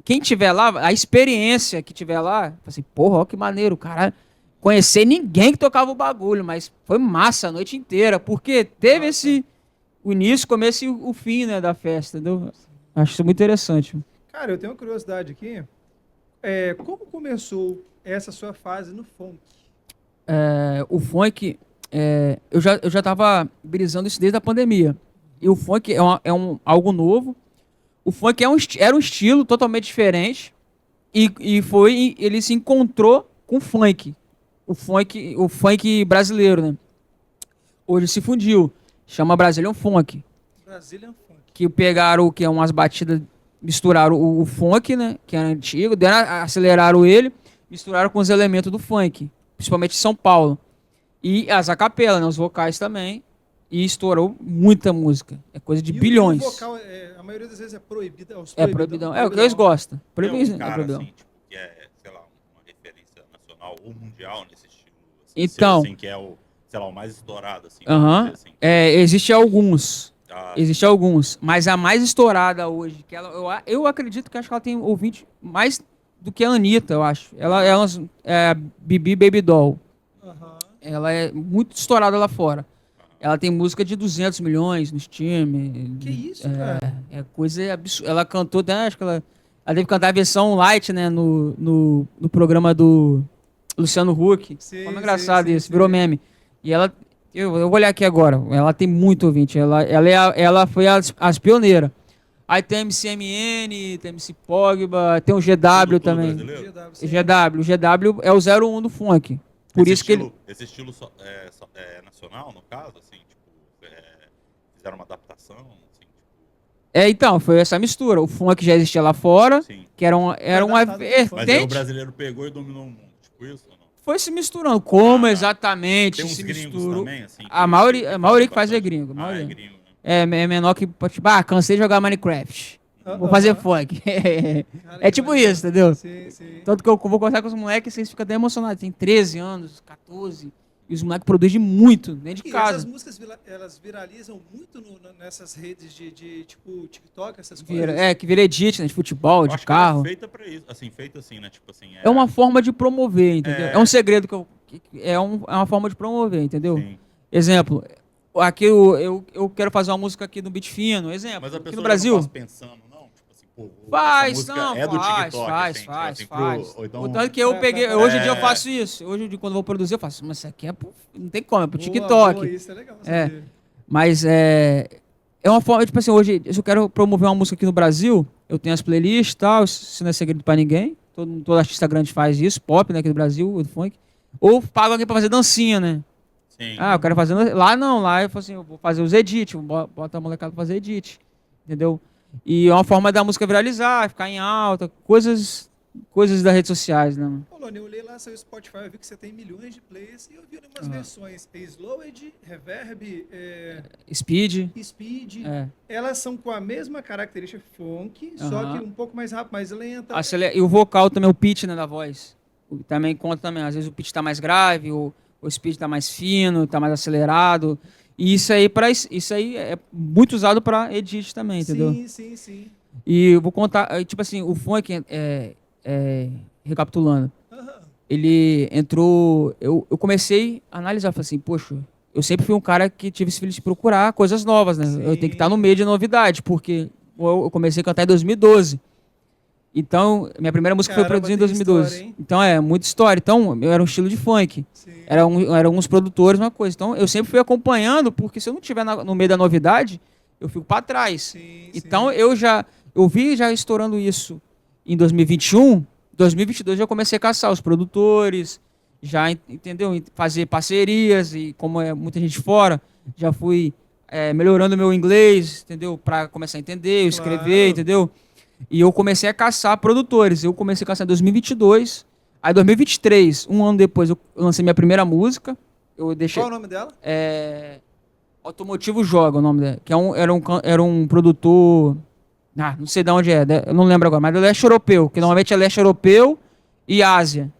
quem tiver lá, a experiência que tiver lá, assim, porra, ó que maneiro, caralho. Conhecer ninguém que tocava o bagulho, mas foi massa a noite inteira, porque teve o início, começo e o fim, né, da festa, entendeu? Acho isso muito interessante. Cara, eu tenho uma curiosidade aqui. Como começou essa sua fase no funk? O funk, eu já tava brisando isso desde a pandemia. E o funk é algo novo. O funk era um estilo totalmente diferente. E ele se encontrou com o funk. O funk brasileiro, né? Hoje se fundiu. Chama Brazilian Funk. Brazilian Funk. Que pegaram umas batidas, misturaram o funk, né? Que era antigo, aceleraram ele, misturaram com os elementos do funk. Principalmente em São Paulo. E as acapelas, né? Os vocais também. E estourou muita música. É coisa de bilhões. O vocal, a maioria das vezes é proibido. Proibidão. É o que eles gostam. Proibido, proibidão. Assim, tipo, que é, sei lá, uma referência nacional ou mundial nesse estilo. Assim, então, assim, que é o mais estourado, assim. Assim. Existem alguns. Existem alguns. Mas a mais estourada hoje, que eu acredito que acho que ela tem ouvinte mais do que a Anitta, eu acho. Ela é a Bibi Baby Doll. Ela é muito estourada lá fora. Ela tem música de 200 milhões no Steam. Que isso, cara? É coisa absurda. Ela cantou, né, acho que ela deve cantar a versão light, né, no programa do Luciano Huck. Foi engraçado isso, virou meme. E eu vou olhar aqui agora, ela tem muito ouvinte, ela foi as pioneiras. Aí tem MCMN, tem MC Pogba, tem o GW também. O GW é o 01 do funk. Por isso que esse estilo é nacional, no caso, assim, tipo, fizeram uma adaptação, assim, tipo... então, foi essa mistura. O funk já existia lá fora, sim, que era uma vertente. Mas aí o brasileiro pegou e dominou o mundo, tipo isso ou não? Foi se misturando. Como exatamente tem uns se misturou? Também, assim, a maioria que faz é gringo. É gringo, né? É menor que, tipo, cansei de jogar Minecraft. Vou fazer funk. É tipo isso, entendeu? Sim. Tanto que eu vou conversar com os moleques e vocês ficam até emocionados. Tem 13 anos, 14. E os moleques produzem muito dentro de casa. Essas músicas, elas viralizam muito nessas redes de tipo, TikTok, essas coisas. Que vira edit, né? De futebol, de carro. É feita pra isso. Assim, feita assim, né? Tipo assim... É uma forma de promover, entendeu? É um segredo é uma forma de promover, entendeu? Sim. Exemplo... Aqui eu quero fazer uma música aqui no Beat Fino, exemplo. Mas a pessoa aqui no Brasil. Não faz pensando, não? Tipo assim, pô, faz, faz. Então... O tanto que eu peguei. Hoje em dia eu faço isso. Hoje em dia, quando eu vou produzir, eu faço. Mas isso aqui não tem como, é pro TikTok. Boa, isso é legal. Mas é uma forma, tipo assim, hoje, se eu quero promover uma música aqui no Brasil, eu tenho as playlists e tal, isso não é segredo pra ninguém. Todo artista grande faz isso, pop, né, aqui do Brasil, do funk. Ou pago alguém pra fazer dancinha, né? Sim. Eu quero fazer... Lá não, lá eu falo assim, eu vou fazer os edits, bota a molecada pra fazer edit, entendeu? E é uma forma da música viralizar, ficar em alta, coisas coisas das redes sociais, né? Ô, Lone, eu olhei lá seu Spotify, eu vi que você tem milhões de plays e eu vi umas versões slowed, reverb, speed. Elas são com a mesma característica funk, só que um pouco mais rápido, mais lenta. E o vocal também, o pitch, né, da voz. Também conta também. Às vezes o pitch tá mais grave, o speed tá mais fino, tá mais acelerado. E isso aí é muito usado para edit também, entendeu? Sim. E eu vou contar, tipo assim, o funk, recapitulando, ele entrou... Eu comecei a analisar, falei assim, poxa, eu sempre fui um cara que tive esse feeling de procurar coisas novas, né? Eu tenho que estar no meio de novidade, porque eu comecei a cantar em 2012. Então, minha primeira música foi produzida em 2012. História, então, muita história. Então, eu era um estilo de funk. Eram alguns produtores, uma coisa. Então, eu sempre fui acompanhando, porque se eu não estiver no meio da novidade, eu fico para trás. Então, eu vi já estourando isso em 2021. 2022 eu comecei a caçar os produtores, já, entendeu? Fazer parcerias, e como é muita gente fora, já fui melhorando meu inglês, entendeu? Para começar a entender, escrever, entendeu? E eu comecei a caçar produtores. Eu comecei a caçar em 2022. Aí, em 2023, um ano depois, eu lancei minha primeira música. Qual é o nome dela? Automotivo Joga, o nome dela. Que era um produtor... não sei de onde é. Eu não lembro agora. Mas é leste europeu. Que normalmente é leste europeu e Ásia.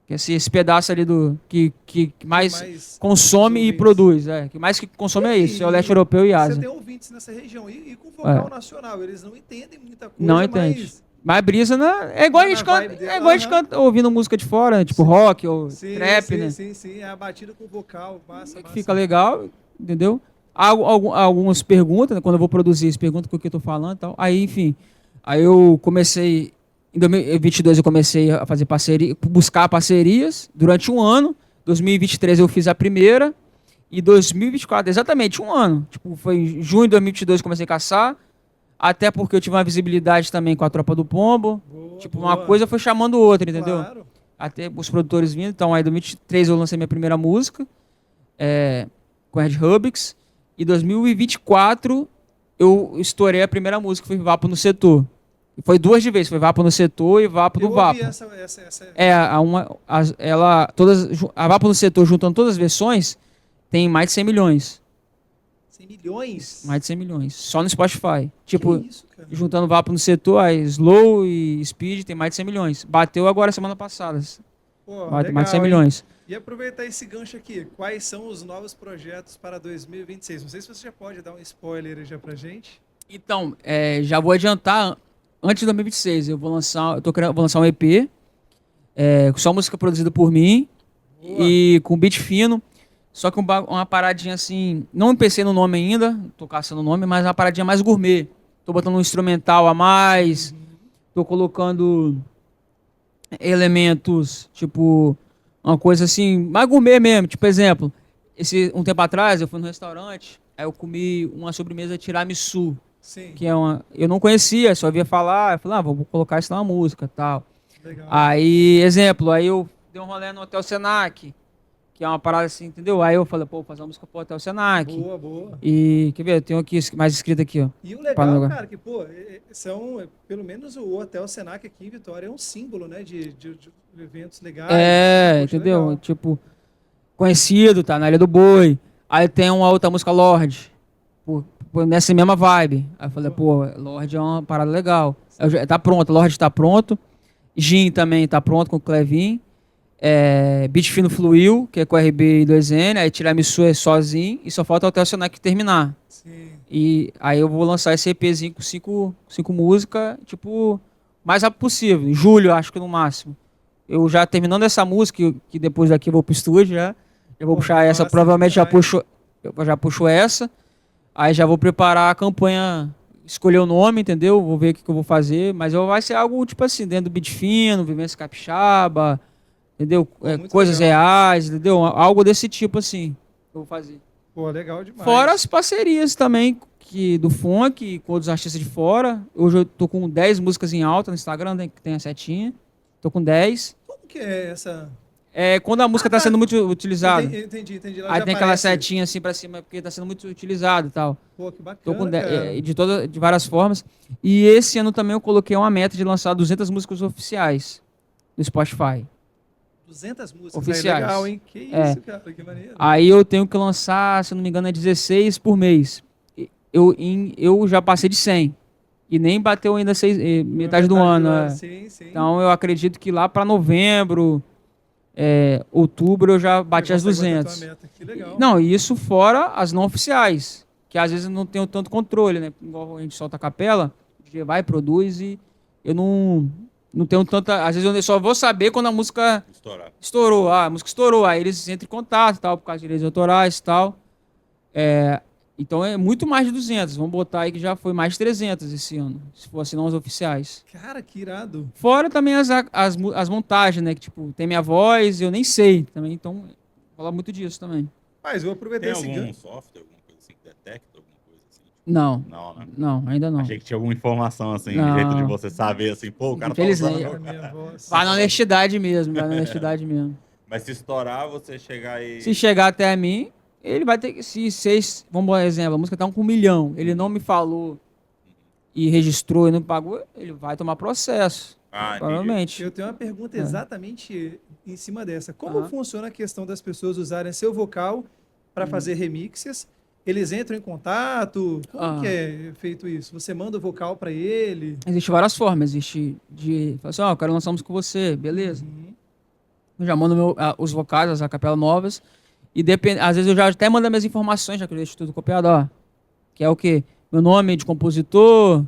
Que é esse pedaço ali que mais consome e produz. Que mais que consome é isso. É o leste europeu e Ásia. Você tem ouvintes nessa região. E com vocal nacional, eles não entendem muita coisa. Não entende. Mas brisa, né? É igual a gente canta. É igual a gente canta ouvindo música de fora, tipo rock ou trap, né? Sim. É a batida com vocal. Massa. Fica legal, entendeu? Algumas perguntas, né? Quando eu vou produzir, eles perguntam o que eu tô falando e tal. Aí, enfim. Aí eu comecei. Em 2022 eu comecei a fazer buscar parcerias durante um ano. 2023 eu fiz a primeira. E 2024, exatamente um ano. Tipo, foi em junho de 2022 que eu comecei a caçar. Até porque eu tive uma visibilidade também com a Tropa do Pombo. Uma coisa foi chamando outra, entendeu? Claro. Até os produtores vindo. Então, aí em 2023 eu lancei minha primeira música. Com Red Rubix. E em 2024 eu estourei a primeira música, foi Vapo no Setor. Foi duas de vez, foi Vapo no Setor e Vapo do Vapo. Essa... A Vapo no Setor, juntando todas as versões, tem mais de 100 milhões. 100 milhões? Mais de 100 milhões. Só no Spotify. Tipo, isso, juntando Vapo no Setor, a Slow e Speed, tem mais de 100 milhões. Bateu agora semana passada. Legal, mais de 100 milhões. E aproveitar esse gancho aqui, quais são os novos projetos para 2026? Não sei se você já pode dar um spoiler já pra gente. Então, já vou adiantar, antes de 2026, vou lançar um EP, só música produzida por mim. Boa. E com beat fino. Só que uma paradinha assim, não pensei no nome ainda, tô caçando o nome, mas uma paradinha mais gourmet. Tô botando um instrumental a mais, tô colocando elementos, tipo, uma coisa assim, mais gourmet mesmo. Tipo, exemplo, um tempo atrás eu fui no restaurante, aí eu comi uma sobremesa tiramisu. Sim. Que eu não conhecia, só via falar, eu falei, vou colocar isso na música e tal. Legal. Aí, exemplo, aí eu dei um rolê no Hotel Senac, que é uma parada assim, entendeu? Aí eu falei, vou fazer uma música pro Hotel Senac. Boa. E, quer ver, eu tenho aqui mais escrito aqui, ó. E o legal, cara, que, pelo menos o Hotel Senac aqui em Vitória é um símbolo, né, de eventos legais. Entendeu? Legal. Tipo, conhecido, tá na Ilha do Boi. Aí tem uma outra música, Lorde, nessa mesma vibe. Aí eu falei, Lorde é uma parada legal. Tá pronto, Lorde tá pronto. Gin também tá pronto com o Clevin. Beat Fino Fluiu, que é com RB e 2N. Aí Tiramisu é sozinho. E só falta o Hotel Senac terminar. Sim. E aí eu vou lançar esse EPzinho com cinco músicas, tipo, mais rápido possível. Em julho, acho que no máximo. Eu já terminando essa música, que depois daqui eu vou pro estúdio já. Eu vou puxar essa, provavelmente eu já puxo essa. Aí já vou preparar a campanha, escolher o nome, entendeu? Vou ver o que eu vou fazer. Mas vai ser algo, tipo assim, dentro do beat fino, vivência capixaba, entendeu? Coisas reais, entendeu? Algo desse tipo, assim, eu vou fazer. Pô, legal demais. Fora as parcerias também, do funk, com outros artistas de fora. Hoje eu tô com 10 músicas em alta no Instagram, que tem a setinha. Tô com 10. Como que é essa... Quando a música tá sendo muito utilizada. Entendi. Aí tem aquela setinha assim pra cima, porque tá sendo muito utilizado e tal. Pô, que bacana, tô com de várias formas. E esse ano também eu coloquei uma meta de lançar 200 músicas oficiais. do Spotify. 200 músicas. Oficiais. É legal, hein? Que isso, cara, que maneiro. Aí eu tenho que lançar, se eu não me engano, 16 por mês. Eu já passei de 100. E nem bateu ainda metade do ano. Sim, sim. Então eu acredito que lá para novembro, outubro, eu já bati as 200. Que legal. Não, e isso fora as não oficiais. Que às vezes eu não tenho tanto controle, né? Igual a gente solta a capela, o DJ vai, produz e eu não tenho tanta... Às vezes eu só vou saber quando a música estourou. A música estourou, aí eles entram em contato, tal, por causa de direitos autorais e tal. Então é muito mais de 200. Vamos botar aí que já foi mais de 300 esse ano, se for assinar os oficiais. Cara, que irado. Fora também as montagens, né? Que tipo, tem minha voz, eu nem sei também. Então, fala muito disso também. Mas eu vou aproveitar esse gancho. Tem algum software, alguma coisa assim que detecta, alguma coisa assim? Não. Não, né? Não, ainda não. Achei que tinha alguma informação assim, de jeito de você saber assim, pô, o cara tá usando a minha voz. Vai na honestidade mesmo, mesmo. Mas se estourar, você chegar e... Se chegar até a mim, ele vai ter que... Vamos dar um exemplo, a música tá com 1 milhão, ele não me falou e registrou e não pagou, ele vai tomar processo. Provavelmente. Eu tenho uma pergunta exatamente em cima dessa. Como funciona a questão das pessoas usarem seu vocal para fazer remixes? Eles entram em contato? Como que é feito isso? Você manda o vocal para ele? Existem várias formas. Existe de... Fala assim, eu quero lançar música com você. Beleza. Eu já mando os vocais, as capelas novas. E às vezes eu já até mando minhas informações, já que eu deixo tudo copiado, ó. Que é o quê? Meu nome de compositor,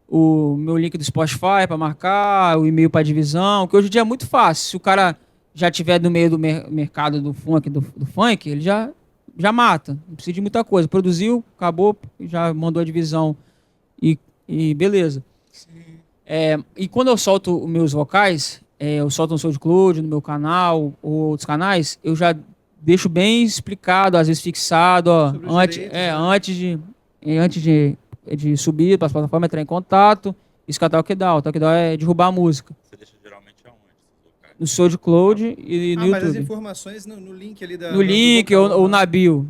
o meu link do Spotify para marcar, o e-mail para divisão, que hoje em dia é muito fácil. Se o cara já tiver no meio do mercado do funk, do funk, ele já mata. Não precisa de muita coisa. Produziu, acabou, já mandou a divisão e beleza. E quando eu solto os meus vocais, eu solto no SoundCloud, no meu canal, ou outros canais, eu já deixo bem explicado, às vezes fixado, ó, antes de subir para as plataformas, entrar em contato, isso que é o Talk Down. O Talk Down é derrubar a música. Você deixa geralmente aonde? No SoundCloud e no YouTube. Mas as informações no link ali da... No link ou na bio.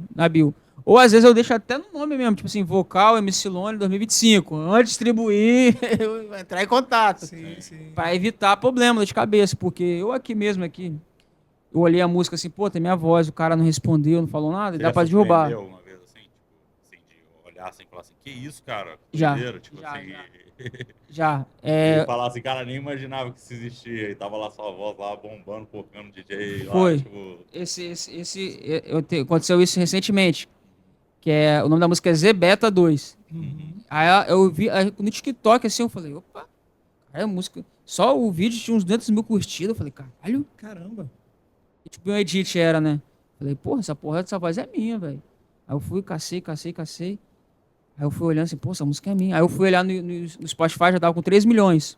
Ou às vezes eu deixo até no nome mesmo, tipo assim, vocal MC Lone 2025. Antes de distribuir, eu entrar em contato. Sim. Para evitar problema de cabeça, porque eu eu olhei a música assim, pô, tem minha voz, o cara não respondeu, não falou nada, dá pra derrubar. Você já uma vez assim, tipo, de olhar assim e falar assim, que isso, cara? Já. Tipo assim... Já. E falar assim, cara, nem imaginava que isso existia. E tava lá sua voz lá bombando, tocando DJ lá. Foi. Tipo... Aconteceu isso recentemente. Que o nome da música é Z-Beta 2. Aí eu vi no TikTok assim, eu falei, opa, cara, a música. Só o vídeo tinha uns 200 mil curtidas. Eu falei, caralho. Caramba. E, tipo, um edit era, né? Falei, porra, essa voz é minha, velho. Aí eu fui, cacei. Aí eu fui olhando assim, pô, essa música é minha. Aí eu fui olhar no Spotify, já tava com 3 milhões.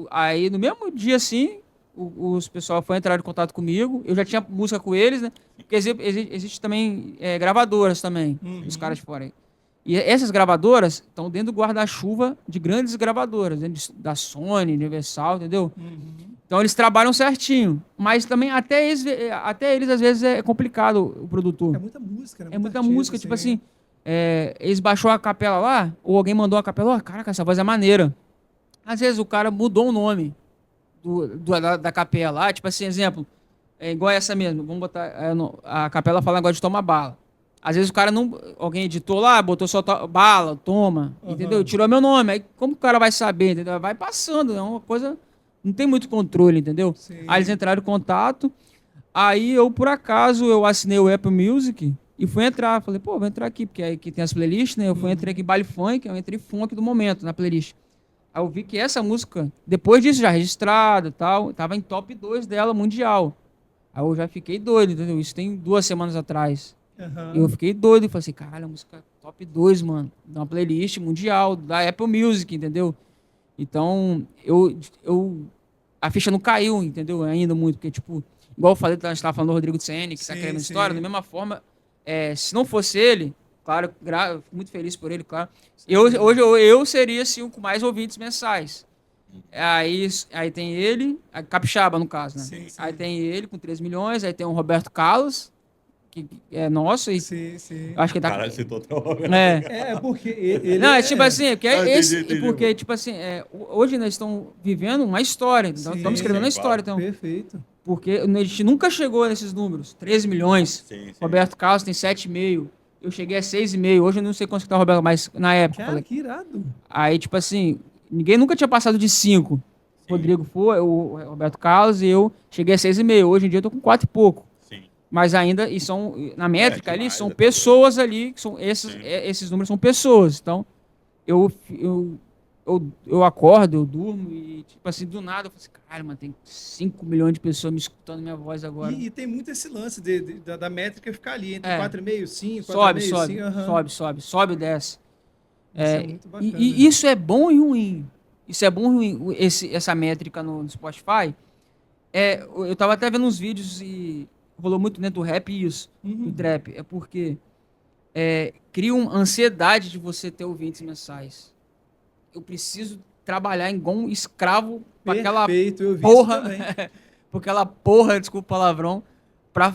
Aí no mesmo dia, assim, os pessoal foi entrar em contato comigo. Eu já tinha música com eles, né? Porque existe também gravadoras também, os caras de fora aí. E essas gravadoras estão dentro do guarda-chuva de grandes gravadoras, dentro da Sony, Universal, entendeu? Então eles trabalham certinho. Mas também até eles às vezes é complicado o produtor. É muita música, né? É muita música, tipo assim... eles baixou a capela lá, ou alguém mandou a capela, caraca, essa voz é maneira. Às vezes o cara mudou o nome da capela lá, tipo assim, exemplo, igual essa mesmo, vamos botar, a capela fala agora de toma bala. Às vezes o cara alguém editou lá, botou só bala, toma, entendeu? Tirou meu nome, aí como o cara vai saber, entendeu? Vai passando, é uma coisa, não tem muito controle, entendeu? Sim. Aí eles entraram em contato, aí eu, por acaso, eu assinei o Apple Music, e fui entrar, falei, pô, vou entrar aqui, porque aqui tem as playlists, né? Eu entrei aqui em baile funk, eu entrei funk do momento na playlist. Aí eu vi que essa música, depois disso já registrada e tal, tava em top 2 dela, mundial. Aí eu já fiquei doido, entendeu? Isso tem 2 semanas atrás. E eu fiquei doido, e falei assim, caralho, a música top 2, mano, uma playlist mundial, da Apple Music, entendeu? Então, a ficha não caiu, entendeu? Ainda muito, porque, tipo, igual eu falei, a gente tava falando do Rodrigo Ceni, que tá querendo história, da mesma forma... se não fosse ele, claro, fico muito feliz por ele, claro. Hoje eu seria assim, o com mais ouvintes mensais. Aí tem ele, a Capixaba no caso, né? Aí tem ele com 3 milhões, aí tem o Roberto Carlos, que é nosso. E sim. Acho que tá. Caralho, citou até o Roberto. Porque ele. Não, é tipo assim, entendi. porque, tipo assim, hoje nós estamos vivendo uma história. Então, estamos escrevendo uma história. Então, perfeito. porque a gente nunca chegou nesses números. 13 milhões. Sim. Roberto Carlos tem 7,5. Eu cheguei a 6,5. Hoje eu não sei quanto que tá o Roberto, mas na época. Cara, que irado. Aí, tipo assim, ninguém nunca tinha passado de 5. O Rodrigo foi, o Roberto Carlos e eu cheguei a 6,5. Hoje em dia eu tô com 4 e pouco. Sim. Mas ainda, e são, na métrica demais, ali, são pessoas ali, que são esses números são pessoas. Então, eu acordo, eu durmo e, tipo assim, do nada, eu falo assim, cara, mano, tem 5 milhões de pessoas me escutando minha voz agora. E tem muito esse lance da métrica ficar ali, entre 4,5, 5, 4,5, 5. Sobe e desce. Isso é muito bacana. E isso é bom e ruim. Isso é bom e ruim, essa métrica no Spotify. Eu tava até vendo uns vídeos e rolou muito dentro do rap isso, do trap. É porque cria uma ansiedade de você ter ouvintes mensais. Eu preciso trabalhar igual um escravo para aquela porra. Por aquela porra, desculpa o palavrão, pra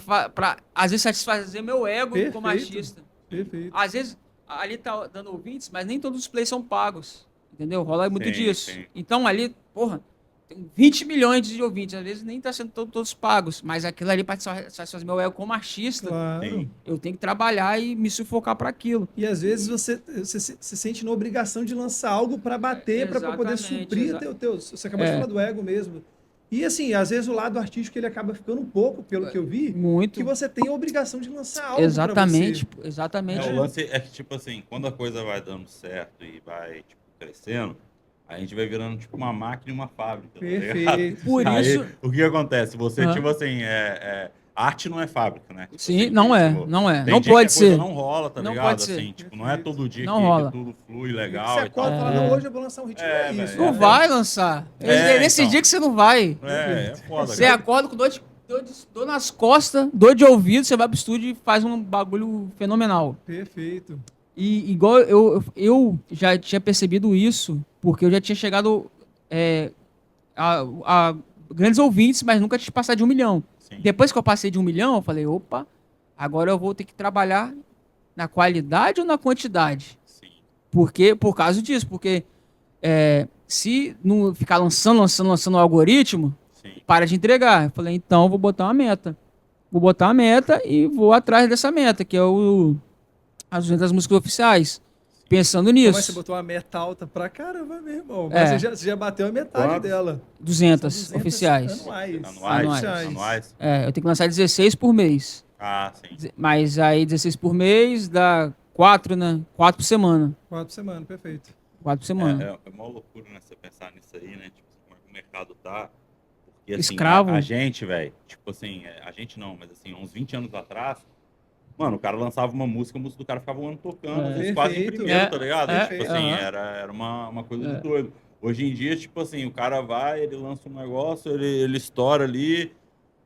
às vezes satisfazer meu ego como artista. Perfeito. Às vezes ali tá dando ouvintes, mas nem todos os plays são pagos. Entendeu? Rola muito disso. Sim. Então ali, porra, tem 20 milhões de ouvintes. Às vezes nem tá sendo todos pagos. Mas aquilo ali, para satisfazer meu ego como artista, claro. Eu tenho que trabalhar e me sufocar para aquilo. E às vezes você se sente na obrigação de lançar algo para bater, para poder suprir teu. Você acabou de falar do ego mesmo. E assim, às vezes o lado artístico ele acaba ficando um pouco, pelo que eu vi, que você tem a obrigação de lançar algo. Exatamente. O lance é que, tipo assim, quando a coisa vai dando certo e vai, tipo, crescendo, a gente vai virando tipo uma máquina e uma fábrica. Perfeito. Tá por isso. O que acontece? Você, tipo assim, arte não é fábrica, né? Tipo, sim, assim, não é. Tipo, não é. Não pode ser. Não rola, tá não ligado? Pode ser. Assim, tipo, não é todo dia que tudo flui legal. Você acorda e fala, não, hoje eu vou lançar um ritmo. Isso. Não vai lançar. Nesse dia que você não vai. É foda. Você acorda com dor nas costas, dor de ouvido, você vai pro estúdio e faz um bagulho fenomenal. Perfeito. E igual eu já tinha percebido isso, porque eu já tinha chegado a grandes ouvintes, mas nunca tinha passado de 1 milhão. Sim. Depois que eu passei de 1 milhão, eu falei, opa, agora eu vou ter que trabalhar na qualidade ou na quantidade? Sim. Por causa disso, porque se não ficar lançando o algoritmo, sim, para de entregar. Eu falei, então eu vou botar uma meta. Vou botar uma meta e vou atrás dessa meta, que é as 200 músicas oficiais. Pensando nisso. Mas você botou uma meta alta pra caramba, meu irmão. Mas você já bateu a metade dela. 200 oficiais. Anuais. Eu tenho que lançar 16 por mês. Ah, sim. Mas aí 16 por mês dá 4, né? 4 por semana. 4 por semana, perfeito. 4 por semana. É uma loucura, né? Você pensar nisso aí, né? Tipo, como é que o mercado tá. Porque, assim, escravo. A gente, velho, tipo assim, a gente não, mas assim, uns 20 anos atrás, mano, o cara lançava uma música, a música do cara ficava um ano tocando, às vezes quase em primeiro, tá ligado? Tipo assim, era uma coisa de doido. Hoje em dia, tipo assim, o cara vai, ele lança um negócio, ele estoura ali,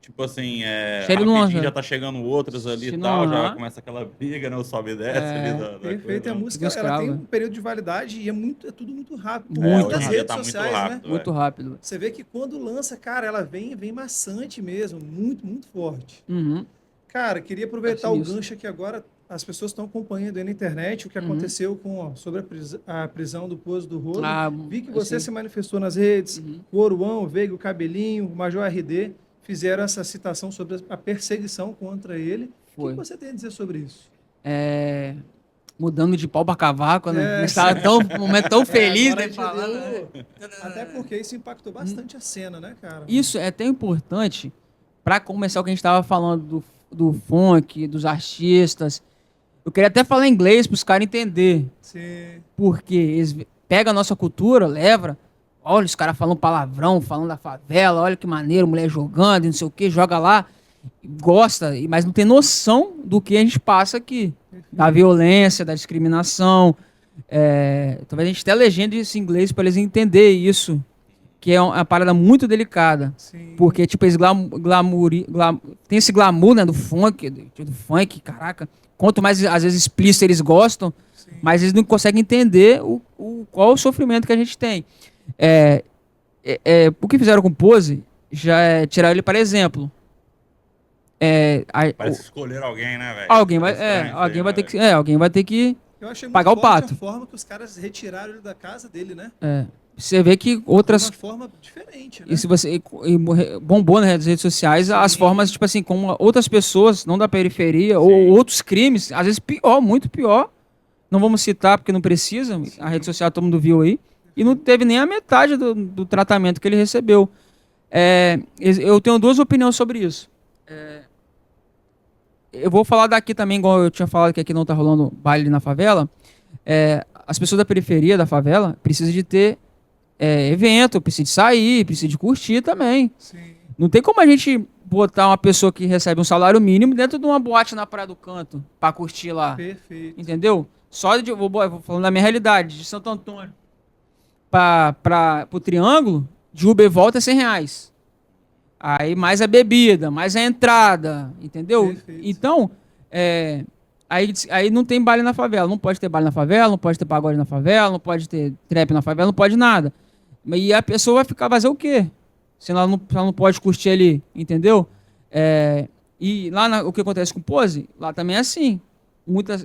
tipo assim, rapidinho já tá chegando outras ali e tal, já começa aquela briga, né? O sobe e desce ali da perfeito, coisa, a música ela tem um período de validade e é tudo muito rápido. Muitas redes sociais, muito rápido, né? Muito rápido. Você vê que quando lança, cara, ela vem maçante mesmo, muito, muito forte. Uhum. Cara, queria aproveitar o gancho aqui agora. As pessoas estão acompanhando aí na internet o que aconteceu sobre a prisão do Pose do Rolo. Vi que você se manifestou nas redes. O Oruão, o Veiga, o Cabelinho, o Major RD fizeram essa citação sobre a perseguição contra ele. O que você tem a dizer sobre isso? Mudando de pau para cavaco, né? Estava um momento tão feliz, né? Falando, até porque isso impactou bastante a cena, né, cara? Isso é até importante para começar o que a gente estava falando do funk, dos artistas. Eu queria até falar inglês para os caras entenderem. Sim. Porque eles pegam a nossa cultura, leva. Olha, os caras falando palavrão, falando da favela, olha que maneiro, mulher jogando, não sei o que, joga lá, gosta, mas não tem noção do que a gente passa aqui. Da violência, da discriminação. Talvez a gente até legende isso em inglês para eles entenderem isso. Que é uma parada muito delicada. Sim. Porque, tipo, eles tem esse glamour, né, do funk, caraca. Quanto mais, às vezes, explícito eles gostam, sim, mas eles não conseguem entender qual o sofrimento que a gente tem. O que fizeram com o Pose, já tiraram ele para exemplo. Parece escolher alguém, né, velho? Alguém vai ter que Eu achei muito pagar o forte pato. a forma que os caras retiraram ele da casa dele, né? Você vê que outras... De uma forma diferente, né? E se você bombou nas redes sociais, as formas, tipo assim, como outras pessoas, não da periferia, ou outros crimes, às vezes pior, muito pior. Não vamos citar porque não precisa, a rede social todo mundo viu aí. E não teve nem a metade do tratamento que ele recebeu. Eu tenho duas opiniões sobre isso. Eu vou falar daqui também, igual eu tinha falado que aqui não tá rolando baile na favela. As pessoas da periferia, da favela, precisam de ter evento, precisa de sair, precisa de curtir também. Sim. Não tem como a gente botar uma pessoa que recebe um salário mínimo dentro de uma boate na Praia do Canto pra curtir lá. Perfeito. Entendeu? Vou falando da minha realidade, de Santo Antônio pro Triângulo, de Uber e volta é R$100. Aí mais a bebida, mais a entrada, entendeu? Perfeito. Então, aí não tem baile na favela. Não pode ter baile na favela, não pode ter pagode na favela, não pode ter trap na favela, não pode nada. E a pessoa vai ficar fazer o quê? Se ela não pode curtir ali, entendeu? E lá o que acontece com o Pose, lá também é assim.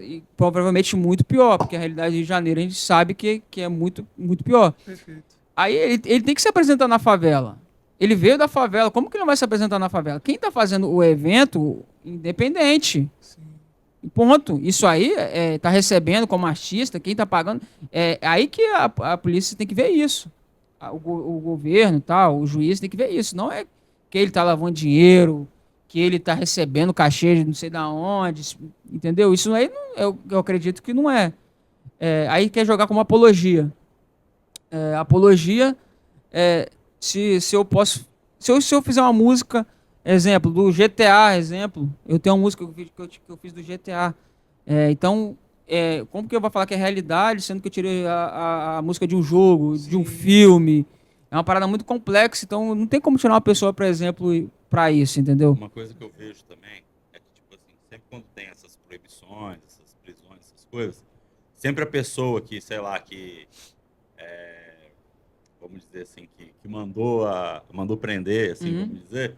E provavelmente muito pior, porque a realidade do Rio de Janeiro a gente sabe que é muito, muito pior. Perfeito. Aí ele tem que se apresentar na favela. Ele veio da favela, como que ele não vai se apresentar na favela? Quem está fazendo o evento, independente. Sim. Ponto. Isso aí tá recebendo como artista, quem está pagando. Aí que a polícia tem que ver isso. O governo e tal, o juiz tem que ver isso. Não é que ele está lavando dinheiro, que ele está recebendo cachê de não sei da onde, entendeu? Isso aí eu acredito que não é. Aí quer jogar como apologia. Apologia, se eu posso... Se eu fizer uma música, exemplo, do GTA, eu tenho uma música que eu fiz do GTA. Então, como que eu vou falar que é realidade, sendo que eu tirei a música de um jogo, de um filme? É uma parada muito complexa, então não tem como tirar uma pessoa, por exemplo, para isso, entendeu? Uma coisa que eu vejo também é que, tipo assim, sempre quando tem essas proibições, essas prisões, essas coisas, sempre a pessoa que, sei lá, que vamos dizer assim, que mandou prender, assim, vamos dizer,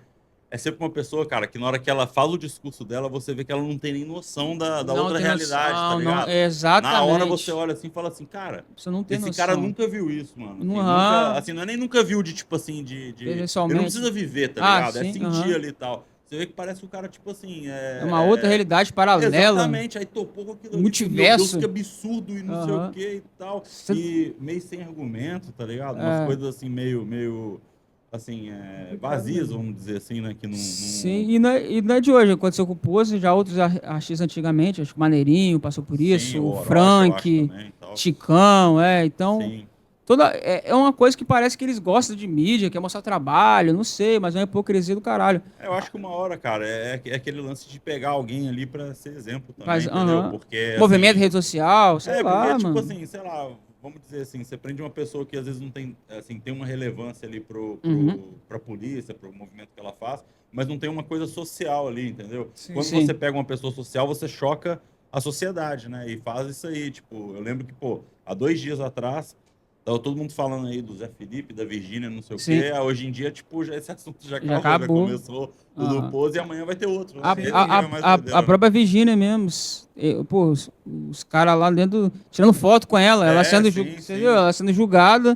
é sempre uma pessoa, cara, que na hora que ela fala o discurso dela, você vê que ela não tem nem noção da outra realidade, tá ligado? Exatamente. Na hora você olha assim e fala assim, cara, você não tem esse noção. cara nunca viu isso, mano. Assim, nunca, assim, não é nem nunca viu de, tipo assim, ele não precisa viver, tá ligado? Sim, sentir ali e tal. Você vê que parece que o cara, tipo assim... É uma outra realidade paralela. Exatamente, aí topou com aquilo. Multiverso. Meu Deus, que absurdo e não sei o que e tal. E meio sem argumento, tá ligado? Umas coisas assim, meio assim, vazias, vamos dizer assim, né? Que não... Sim, e não é de hoje. Aconteceu com o Pose, já outros artistas antigamente, acho que o Maneirinho passou por isso, o Orochi, Frank, também, Chicão, então... Sim. É uma coisa que parece que eles gostam de mídia, quer mostrar trabalho, não sei, mas é uma hipocrisia do caralho. Eu acho que uma hora, cara, é aquele lance de pegar alguém ali pra ser exemplo também, entendeu? Porque, movimento, assim, rede social, sei lá, porque, mano. tipo assim, sei lá, vamos dizer assim, você prende uma pessoa que às vezes não tem, assim, tem uma relevância ali pra polícia, pro movimento que ela faz, mas não tem uma coisa social ali, entendeu? Sim. Quando você pega uma pessoa social, você choca a sociedade, né? E faz isso aí, tipo, eu lembro que, pô, há 2 dias atrás, tava todo mundo falando aí do Zé Felipe, da Virgínia, não sei o quê. Hoje em dia, tipo, esse assunto já acabou. Já começou o do Pose e amanhã vai ter outro. A própria Virgínia mesmo. Pô, os caras lá dentro, tirando foto com ela, ela sendo julgada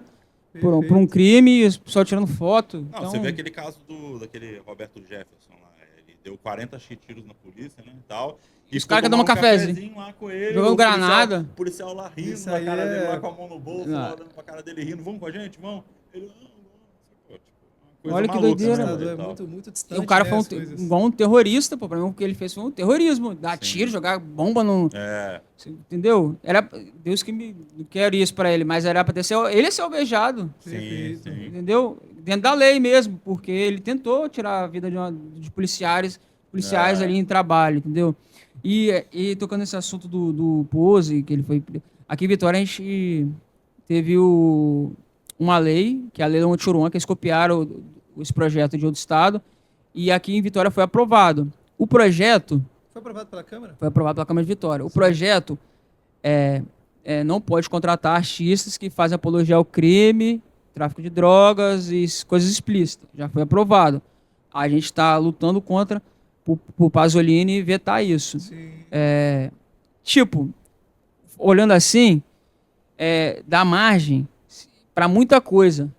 por um crime e o pessoal tirando foto. Não, então... Você vê aquele caso daquele Roberto Jefferson lá. Ele deu 40 tiros na polícia, né, e tal. E os caras que dão um cafezinho lá com ele, jogando granada. O policial lá rindo na cara dele, lá com a mão no bolso, lá olhando pra cara dele rindo. Vamos com a gente? Vamos? Ele, não. Olha que doideira. É muito distante. E o cara foi igual um terrorista, pô. Pra mim, o que ele fez foi um terrorismo. Dar tiro, jogar bomba no... Entendeu? Era Deus que me queria isso pra ele, mas era pra ter ele ser alvejado. Sim. Entendeu? Dentro da lei mesmo, porque ele tentou tirar a vida de policiais ali em trabalho, entendeu? E tocando nesse assunto do Pose, que ele foi... Aqui em Vitória a gente teve uma lei, que é a Lei da Monte que eles copiaram esse projeto de outro estado, e aqui em Vitória foi aprovado. O projeto... Foi aprovado pela Câmara? Foi aprovado pela Câmara de Vitória. O projeto não pode contratar artistas que fazem apologia ao crime, tráfico de drogas e coisas explícitas. Já foi aprovado. A gente está lutando contra pro Pasolini vetar isso. Tipo, olhando assim, dá margem para muita coisa.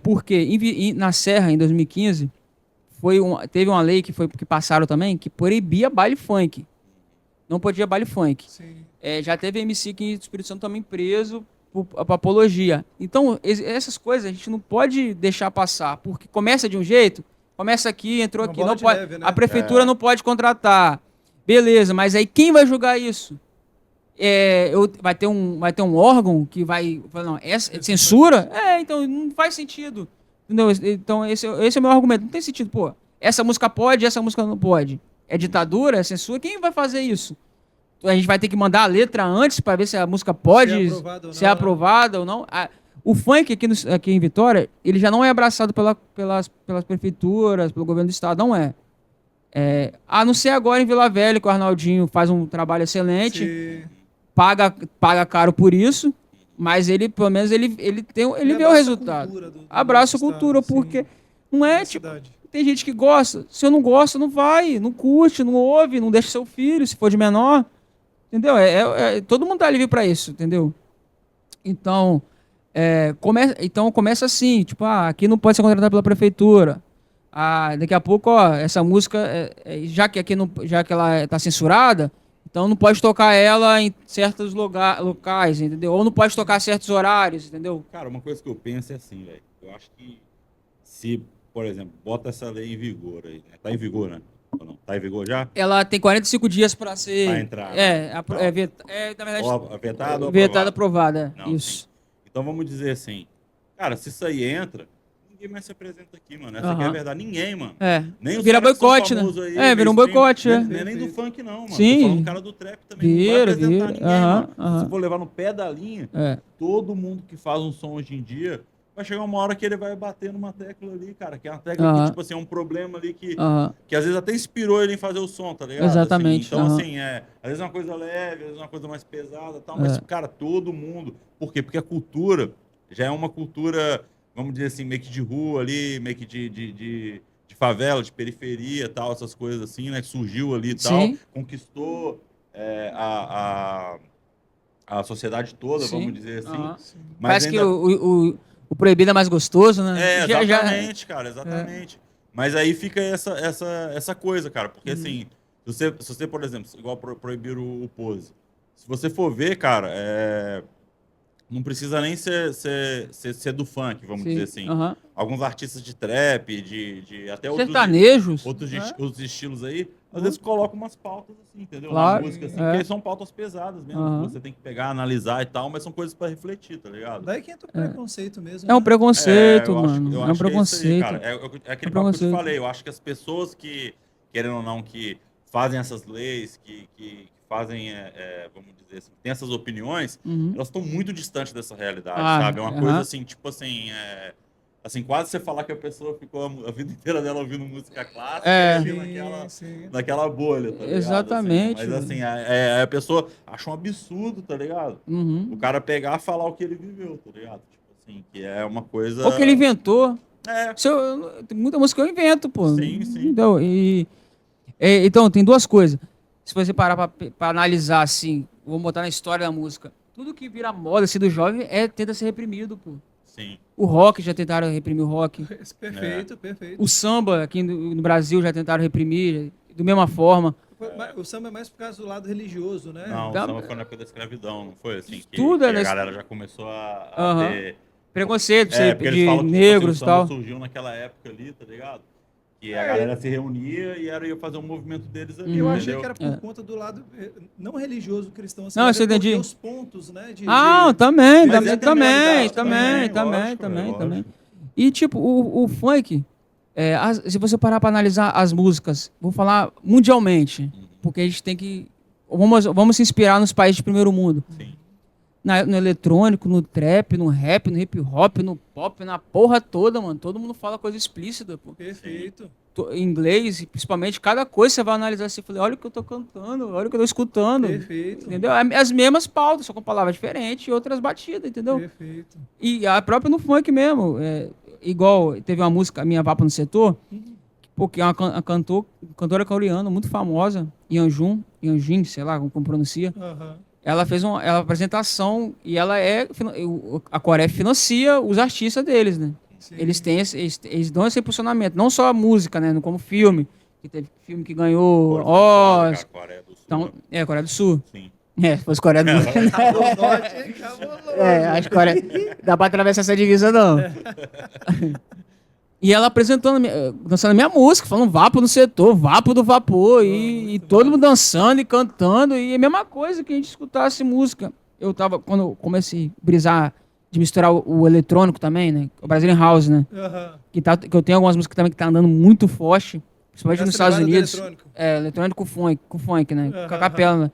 Porque na Serra, em 2015, teve uma lei que passaram também, que proibia baile funk. Não podia baile funk. Já teve MC aqui do Espírito Santo também preso por apologia. Então, essas coisas a gente não pode deixar passar, porque começa de um jeito, começa aqui, entrou aqui, não pode, leve, né? A prefeitura não pode contratar. Beleza, mas aí quem vai julgar isso? Vai ter um órgão que vai falar, não, censura? Então não faz sentido. Entendeu? Então esse é o meu argumento. Não tem sentido, pô. Essa música pode, essa música não pode. É ditadura, é censura? Quem vai fazer isso? A gente vai ter que mandar a letra antes para ver se a música pode ser aprovada ou não. O funk aqui em Vitória, ele já não é abraçado pelas prefeituras, pelo governo do estado, não é. A não ser agora em Vila Velha, que o Arnaldinho faz um trabalho excelente, paga caro por isso, mas ele, pelo menos, ele vê o resultado. Abraça a cultura, porque não é tipo... Tem gente que gosta. Se eu não gosto, não vai, não curte, não ouve, não deixa seu filho, se for de menor. Entendeu? Todo mundo tá livre para isso, entendeu? Então, começa assim, tipo, aqui não pode ser contratado pela prefeitura. Daqui a pouco, essa música, já que ela está censurada, então não pode tocar ela em certos locais, entendeu? Ou não pode tocar certos horários, entendeu? Cara, uma coisa que eu penso é assim, velho. Eu acho que se, por exemplo, bota essa lei em vigor aí, né? Tá em vigor, né? Ou não? Tá em vigor já? Ela tem 45 dias para ser... Pra entrar. Na verdade... Vetada, aprovada. Não, isso. Sim. Então vamos dizer assim, cara, se isso aí entra... Ninguém mais se apresenta aqui, mano. Essa aqui é a verdade. Ninguém, mano. Nem os vira boicote, né? Aí, vira um boicote, nem do funk, não, mano. Sim. Tô falando cara do trap também. Não vai apresentar ninguém, mano. Se for levar no pé da linha, todo mundo que faz um som hoje em dia, vai chegar uma hora que ele vai bater numa tecla ali, cara. Que é uma tecla que, tipo assim, é um problema ali que às vezes até inspirou ele em fazer o som, tá ligado? Exatamente. Assim, então, assim, às vezes é uma coisa leve, às vezes é uma coisa mais pesada e tal. Mas, cara, todo mundo... Por quê? Porque a cultura já é uma cultura... Vamos dizer assim, meio que de rua ali, meio que de favela, de periferia, tal, essas coisas assim, né? Que surgiu ali e tal, conquistou a sociedade toda, vamos dizer assim. Mas parece ainda... que o proibido é mais gostoso, né? Exatamente, cara, exatamente. Mas aí fica essa coisa, cara, porque assim, se você, por exemplo, igual proibir o pose, se você for ver, cara, não precisa nem ser do funk, vamos dizer assim. Alguns artistas de trap, de até sertanejos, outros estilos aí, às vezes colocam umas pautas assim, entendeu? Claro, na música, assim, que são pautas pesadas mesmo, que você tem que pegar, analisar e tal, mas são coisas para refletir, tá ligado? Daí que entra o preconceito mesmo. É um preconceito, mano. É um preconceito. Aí, cara. É aquele papo que eu te falei. Eu acho que as pessoas que, querendo ou não, que fazem essas leis, que fazem, vamos dizer assim, tem essas opiniões, elas estão muito distantes dessa realidade, sabe? É uma coisa assim, tipo assim, assim, quase você falar que a pessoa ficou a vida inteira dela ouvindo música clássica naquela bolha, tá ligado? Exatamente. Assim, mas assim, a pessoa acha um absurdo, tá ligado? O cara pegar e falar o que ele viveu, tá ligado? Tipo assim, que é uma coisa... Ou que ele inventou. Tem muita música que eu invento, pô. Sim. Então, então tem duas coisas. Se você parar pra analisar, assim, vou botar na história da música, tudo que vira moda, assim, do jovem, tenta ser reprimido, pô. Sim. O rock, já tentaram reprimir o rock. Perfeito. O samba, aqui no Brasil, já tentaram reprimir, da mesma forma. O samba é mais por causa do lado religioso, né? Não, o samba foi na época da escravidão, não foi assim? Tudo a galera já começou a ter... preconceito de falam que, negros e tipo assim, o tal. samba surgiu naquela época ali, tá ligado? Que a galera se reunia e ia fazer um movimento deles ali. Eu achei que era por conta do lado não religioso cristão, assim, não, você entendi. Os pontos, né? Também. E tipo, o funk, se você parar para analisar as músicas, vou falar mundialmente, porque a gente tem que vamos se inspirar nos países de primeiro mundo. Sim. No eletrônico, no trap, no rap, no hip hop, no pop, na porra toda, mano. Todo mundo fala coisa explícita, pô. Perfeito. Em inglês, principalmente, cada coisa você vai analisar assim, olha o que eu tô cantando, olha o que eu tô escutando. Perfeito. Entendeu? As mesmas pautas, só com palavras diferentes e outras batidas, entendeu? Perfeito. E a própria no funk mesmo, igual teve uma música, Minha Vapa no Setor, porque um cantora coreana muito famosa, Yeonjun, sei lá como pronuncia. Ela fez uma apresentação e a Coreia financia os artistas deles, né? Sim. Eles dão esse impulsionamento, não só a música, né? Como filme, que teve filme que ganhou Oscar. Coreia do Sul. Então, Coreia do Sul. Sim. Se fosse Coreia do Sul. Acho que Coreia... Dá pra atravessar essa divisa, não. E ela apresentando, dançando a minha música, falando vapo no setor, vapo do vapor, e todo mundo dançando e cantando, e a mesma coisa que a gente escutasse música. Quando eu comecei a brisar, de misturar o eletrônico também, né? O Brazilian House, né? Que eu tenho algumas músicas também que tá andando muito forte, principalmente nos Estados Unidos. Eletrônico com funk, né? Com a capela, né?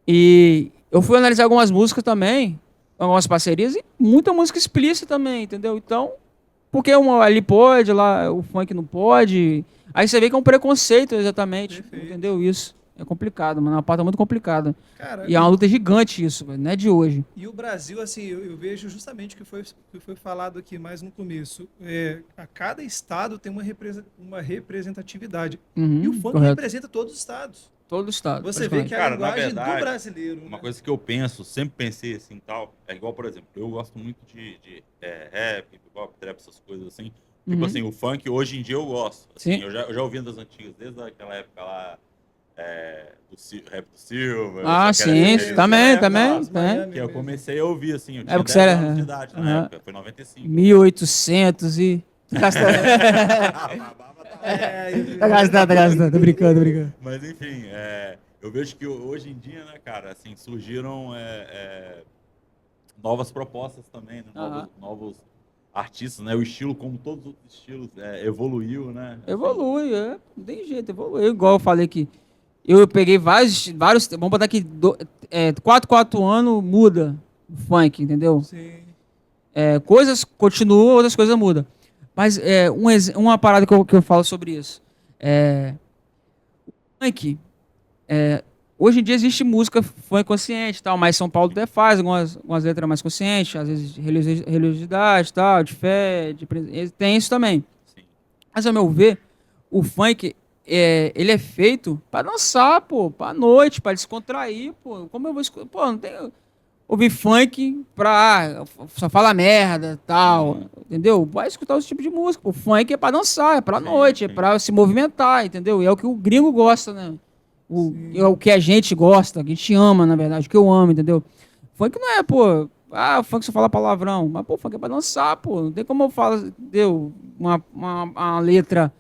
E eu fui analisar algumas músicas também, algumas parcerias, e muita música explícita também, entendeu? Então, porque ali pode, lá o funk não pode. Aí você vê que é um preconceito exatamente, entendeu? Isso é complicado, mano. É uma pauta muito complicada. Cara, e é uma luta gigante isso, não é de hoje. E o Brasil, assim, eu vejo justamente o que foi falado aqui mais no começo. A cada estado tem uma representatividade. E o funk representa todos os estados. Todo estado. Você vê que a linguagem do brasileiro... Uma coisa que eu sempre pensei assim, tal, é igual, por exemplo, eu gosto muito de rap, hip-hop, trap, essas coisas assim. Tipo assim, o funk hoje em dia eu gosto. Assim, eu já ouvi das antigas, desde aquela época lá, do rap do Silva. Sim, também. Que eu comecei a ouvir, assim, eu tinha 10 anos de idade na época, foi 95. 1800 e... Tá gastando, tô brincando. Mas enfim, eu vejo que hoje em dia, né, cara, assim, surgiram novas propostas também, né, novos artistas, né, o estilo, como todos os outros estilos, evoluiu, né? Evolui, não tem jeito, evoluiu. Igual eu falei que eu peguei vários, vamos botar aqui, 4 anos muda o funk, entendeu? Sim. Coisas continuam, outras coisas mudam. Mas uma parada que eu falo sobre isso. O funk, hoje em dia existe música funk consciente, tal, mas São Paulo até faz algumas letras mais conscientes, às vezes religiosidade, tal, de fé, tem isso também. Sim. Mas, ao meu ver, o funk, ele é feito para dançar, pô, pra noite, para descontrair, pô. Como eu vou escutar? Pô, não tem... Ouvir funk só fala merda, tal, entendeu? Vai escutar esse tipo de música. O funk é pra dançar, é pra noite, é pra se movimentar, entendeu? E é o que o gringo gosta, né? É o que a gente gosta, que a gente ama, na verdade, o que eu amo, entendeu? Funk não é, pô, o funk só fala palavrão, mas, pô, funk é pra dançar, pô. Não tem como eu falar, entendeu? Uma letra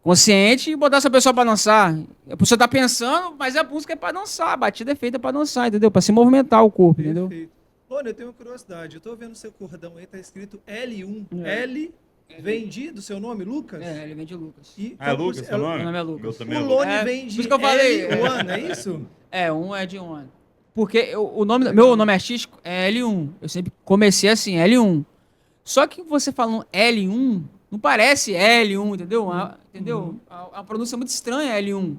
consciente e botar essa pessoa pra dançar. A pessoa tá pensando, mas a música é pra dançar, a batida é feita pra dançar, entendeu? Pra se movimentar o corpo, entendeu? Lônia, eu tenho uma curiosidade. Eu tô vendo o seu cordão aí, tá escrito L1. L vem do seu nome, Lucas? Ele vem de Lucas. Lucas, seu nome? Meu nome é Lucas. O Lônia vem de por isso que eu falei. L1, é isso? É de um. Porque meu nome artístico é L1. Eu sempre comecei assim, L1. Só que você falando L1... Não parece L1, entendeu? Entendeu? A pronúncia é muito estranha, L1.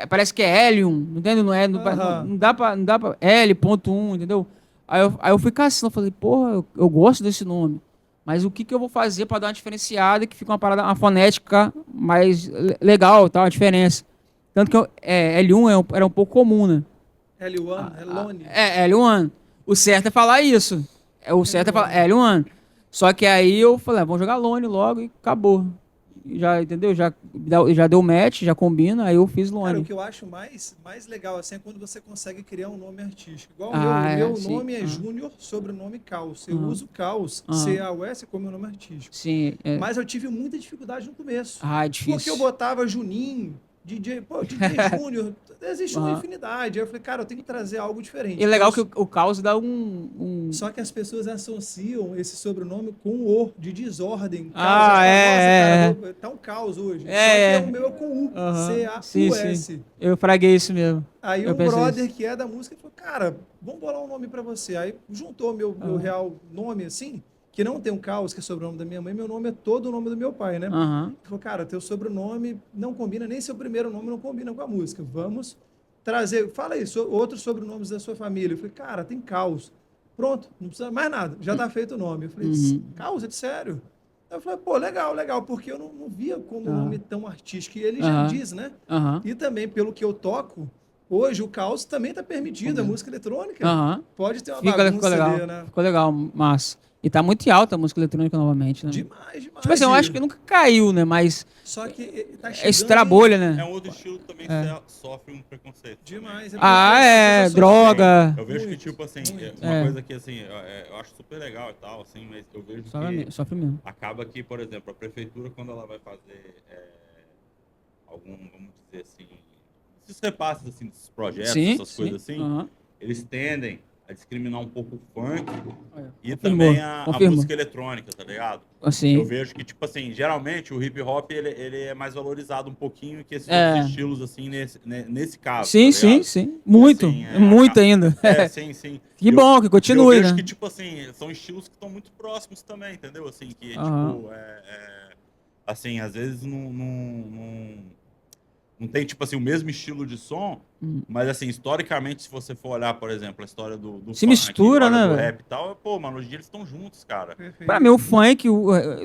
Parece que é L1, entendeu? Não dá pra L.1, entendeu? Aí eu fui caçando, eu falei, porra, eu gosto desse nome. Mas o que eu vou fazer pra dar uma diferenciada que fica uma fonética mais legal, tá? Uma diferença. Tanto que L1 era um pouco comum, né? L1, Lone. L1. O certo é falar isso. O certo é falar L1. Só que aí eu falei, vamos jogar Lone logo e acabou. Já, entendeu? Já deu match, já combina, aí eu fiz Lone. Cara, o que eu acho mais legal assim, é quando você consegue criar um nome artístico. Igual o meu nome é Júnior, sobrenome Caos. Eu uso Caos, C-A-U-S, como meu nome artístico. Sim. Mas eu tive muita dificuldade no começo. É difícil. Porque eu botava Juninho, DJ Júnior, existe uma infinidade. Aí eu falei, cara, eu tenho que trazer algo diferente. E é legal que o Caos dá um... Só que as pessoas associam esse sobrenome com o de desordem. Cara, tá um caos hoje. Só que o meu é com U, C-A-U-S. Sim. Eu fraguei isso mesmo. Aí o brother que é da música falou, cara, vamos bolar um nome pra você. Aí juntou meu real nome assim, que não tem um Caos, que é sobrenome da minha mãe, meu nome é todo o nome do meu pai, né? Ele falou, cara, teu sobrenome não combina, nem seu primeiro nome não combina com a música. Vamos trazer, fala aí, outros sobrenomes da sua família. Eu falei, cara, tem Caos. Pronto, não precisa mais nada, já tá feito o nome. Eu falei, Caos, é de sério? Eu falei, pô, legal, porque eu não via como um nome tão artístico. E ele já diz, né? E também, pelo que eu toco, hoje o caos também tá permitido, a música eletrônica. Pode ter uma bagunça ali, né? Ficou legal, massa. E tá muito alta a música eletrônica novamente, né? Demais. Tipo assim, eu acho que nunca caiu, né? Mas só que tá chegando... É estrabolha, né? É um outro estilo que também sofre um preconceito. Demais. Droga. Eu vejo que, tipo assim, uma coisa que, assim, eu acho super legal e tal, assim, mas eu vejo que... Sofre mesmo. Acaba que, por exemplo, a prefeitura, quando ela vai fazer algum, vamos dizer assim, esses repasses, assim, desses projetos, essas coisas assim, eles tendem a discriminar um pouco o funk e também a música eletrônica, tá ligado? Assim. Eu vejo que, tipo assim, geralmente o hip hop ele é mais valorizado um pouquinho que esses outros estilos, assim, nesse caso. Sim, tá sim. Muito. Assim, muito ainda. Sim. Que bom, que continue, eu vejo né? que, tipo assim, são estilos que estão muito próximos também, entendeu? Assim, que, tipo, assim, às vezes não tem, tipo assim, o mesmo estilo de som, mas, assim, historicamente, se você for olhar, por exemplo, a história do se mistura, né, do rap e tal, pô, mano, hoje em dia eles estão juntos, cara. Perfeito. Pra mim, o funk,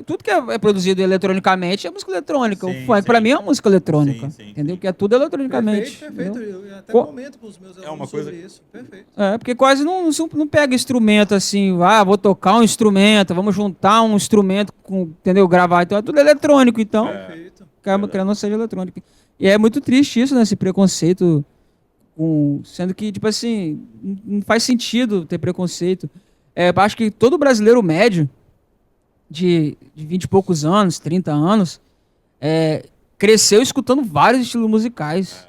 tudo que é produzido eletronicamente é música eletrônica. O funk, pra mim, é uma música eletrônica, entendeu? Que é tudo eletronicamente. Perfeito. Eu até comento pros meus alunos sobre isso. Perfeito. Porque quase não pega instrumento assim, vou tocar um instrumento, vamos juntar um instrumento com, entendeu? Gravar. Então é tudo eletrônico, então. Perfeito. Acaba criando, não seja eletrônico. E é muito triste isso, né? Esse preconceito, sendo que, tipo assim, não faz sentido ter preconceito. Acho que todo brasileiro médio, de 20 e poucos anos, 30 anos, cresceu escutando vários estilos musicais.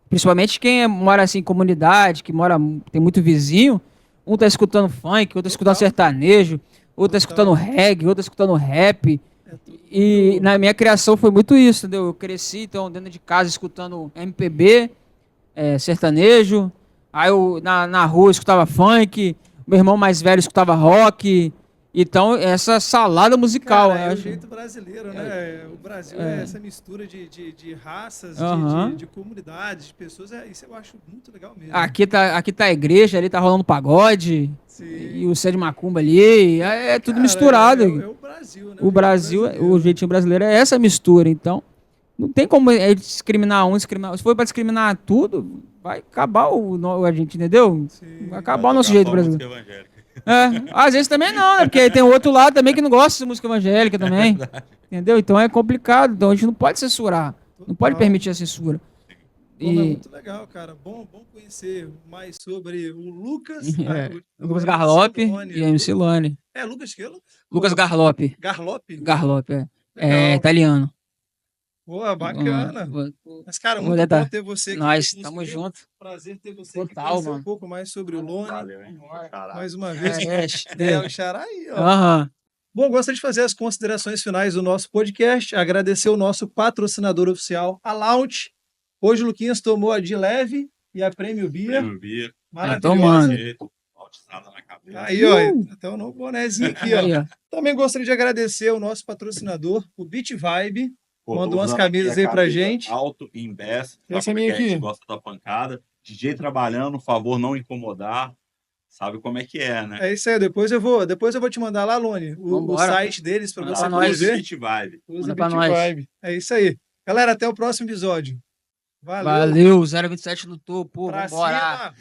Principalmente quem mora assim em comunidade, tem muito vizinho, um tá escutando funk, outro tá escutando sertanejo, outro tá escutando reggae, outro tá escutando rap. E na minha criação foi muito isso, entendeu? Eu cresci, então, dentro de casa, escutando MPB, sertanejo. Aí eu, na rua, eu escutava funk. Meu irmão mais velho escutava rock. Então, essa salada musical. Cara, é o jeito brasileiro, né? O Brasil é essa mistura de raças, de comunidades, de pessoas. Isso eu acho muito legal mesmo. Aqui tá a igreja, ali tá rolando pagode. Sim. E o Cé de Macumba ali. É tudo misturado. É o Brasil, né? O Brasil, o jeitinho brasileiro é essa mistura. Então, não tem como discriminar discriminar. Se for pra discriminar tudo, vai acabar a gente, entendeu? Sim. Vai acabar o nosso jeito brasileiro. Às vezes também não, né? Porque tem o outro lado também que não gosta de música evangélica também. Entendeu? Então é complicado. Então a gente não pode censurar. Não pode permitir a censura. É muito legal, cara. Bom conhecer mais sobre o Lucas. Lucas Garlope e a MC Lone. Lucas que? Lucas Garlope. Garlope, é italiano. Boa, bacana. Mas, cara, muito bom ter você aqui. Nós estamos juntos. Prazer ter você aqui. Conhecer um pouco mais sobre o Lone. Valeu, hein? Mais uma vez. O Xará aí, ó. Bom, gostaria de fazer as considerações finais do nosso podcast. Agradecer o nosso patrocinador oficial, a Launch. Hoje o Luquinhas tomou a de leve e a Prêmio Beer. Maravilhosa. Aí, ó, até o novo bonézinho aqui, ó. Também gostaria de agradecer o nosso patrocinador, o Beat Vibe. Mandou umas camisas aí pra gente. Alto em Bess. Essa minha aqui. Gosta da pancada. DJ trabalhando, por favor, não incomodar. Sabe como é que é, né? É isso aí. Depois eu vou te mandar lá, Lone, o site deles pra você poder ver. Beat Vibe. Usa Beat Vibe. É isso aí. Galera, até o próximo episódio. Valeu. 027 no topo. Vambora.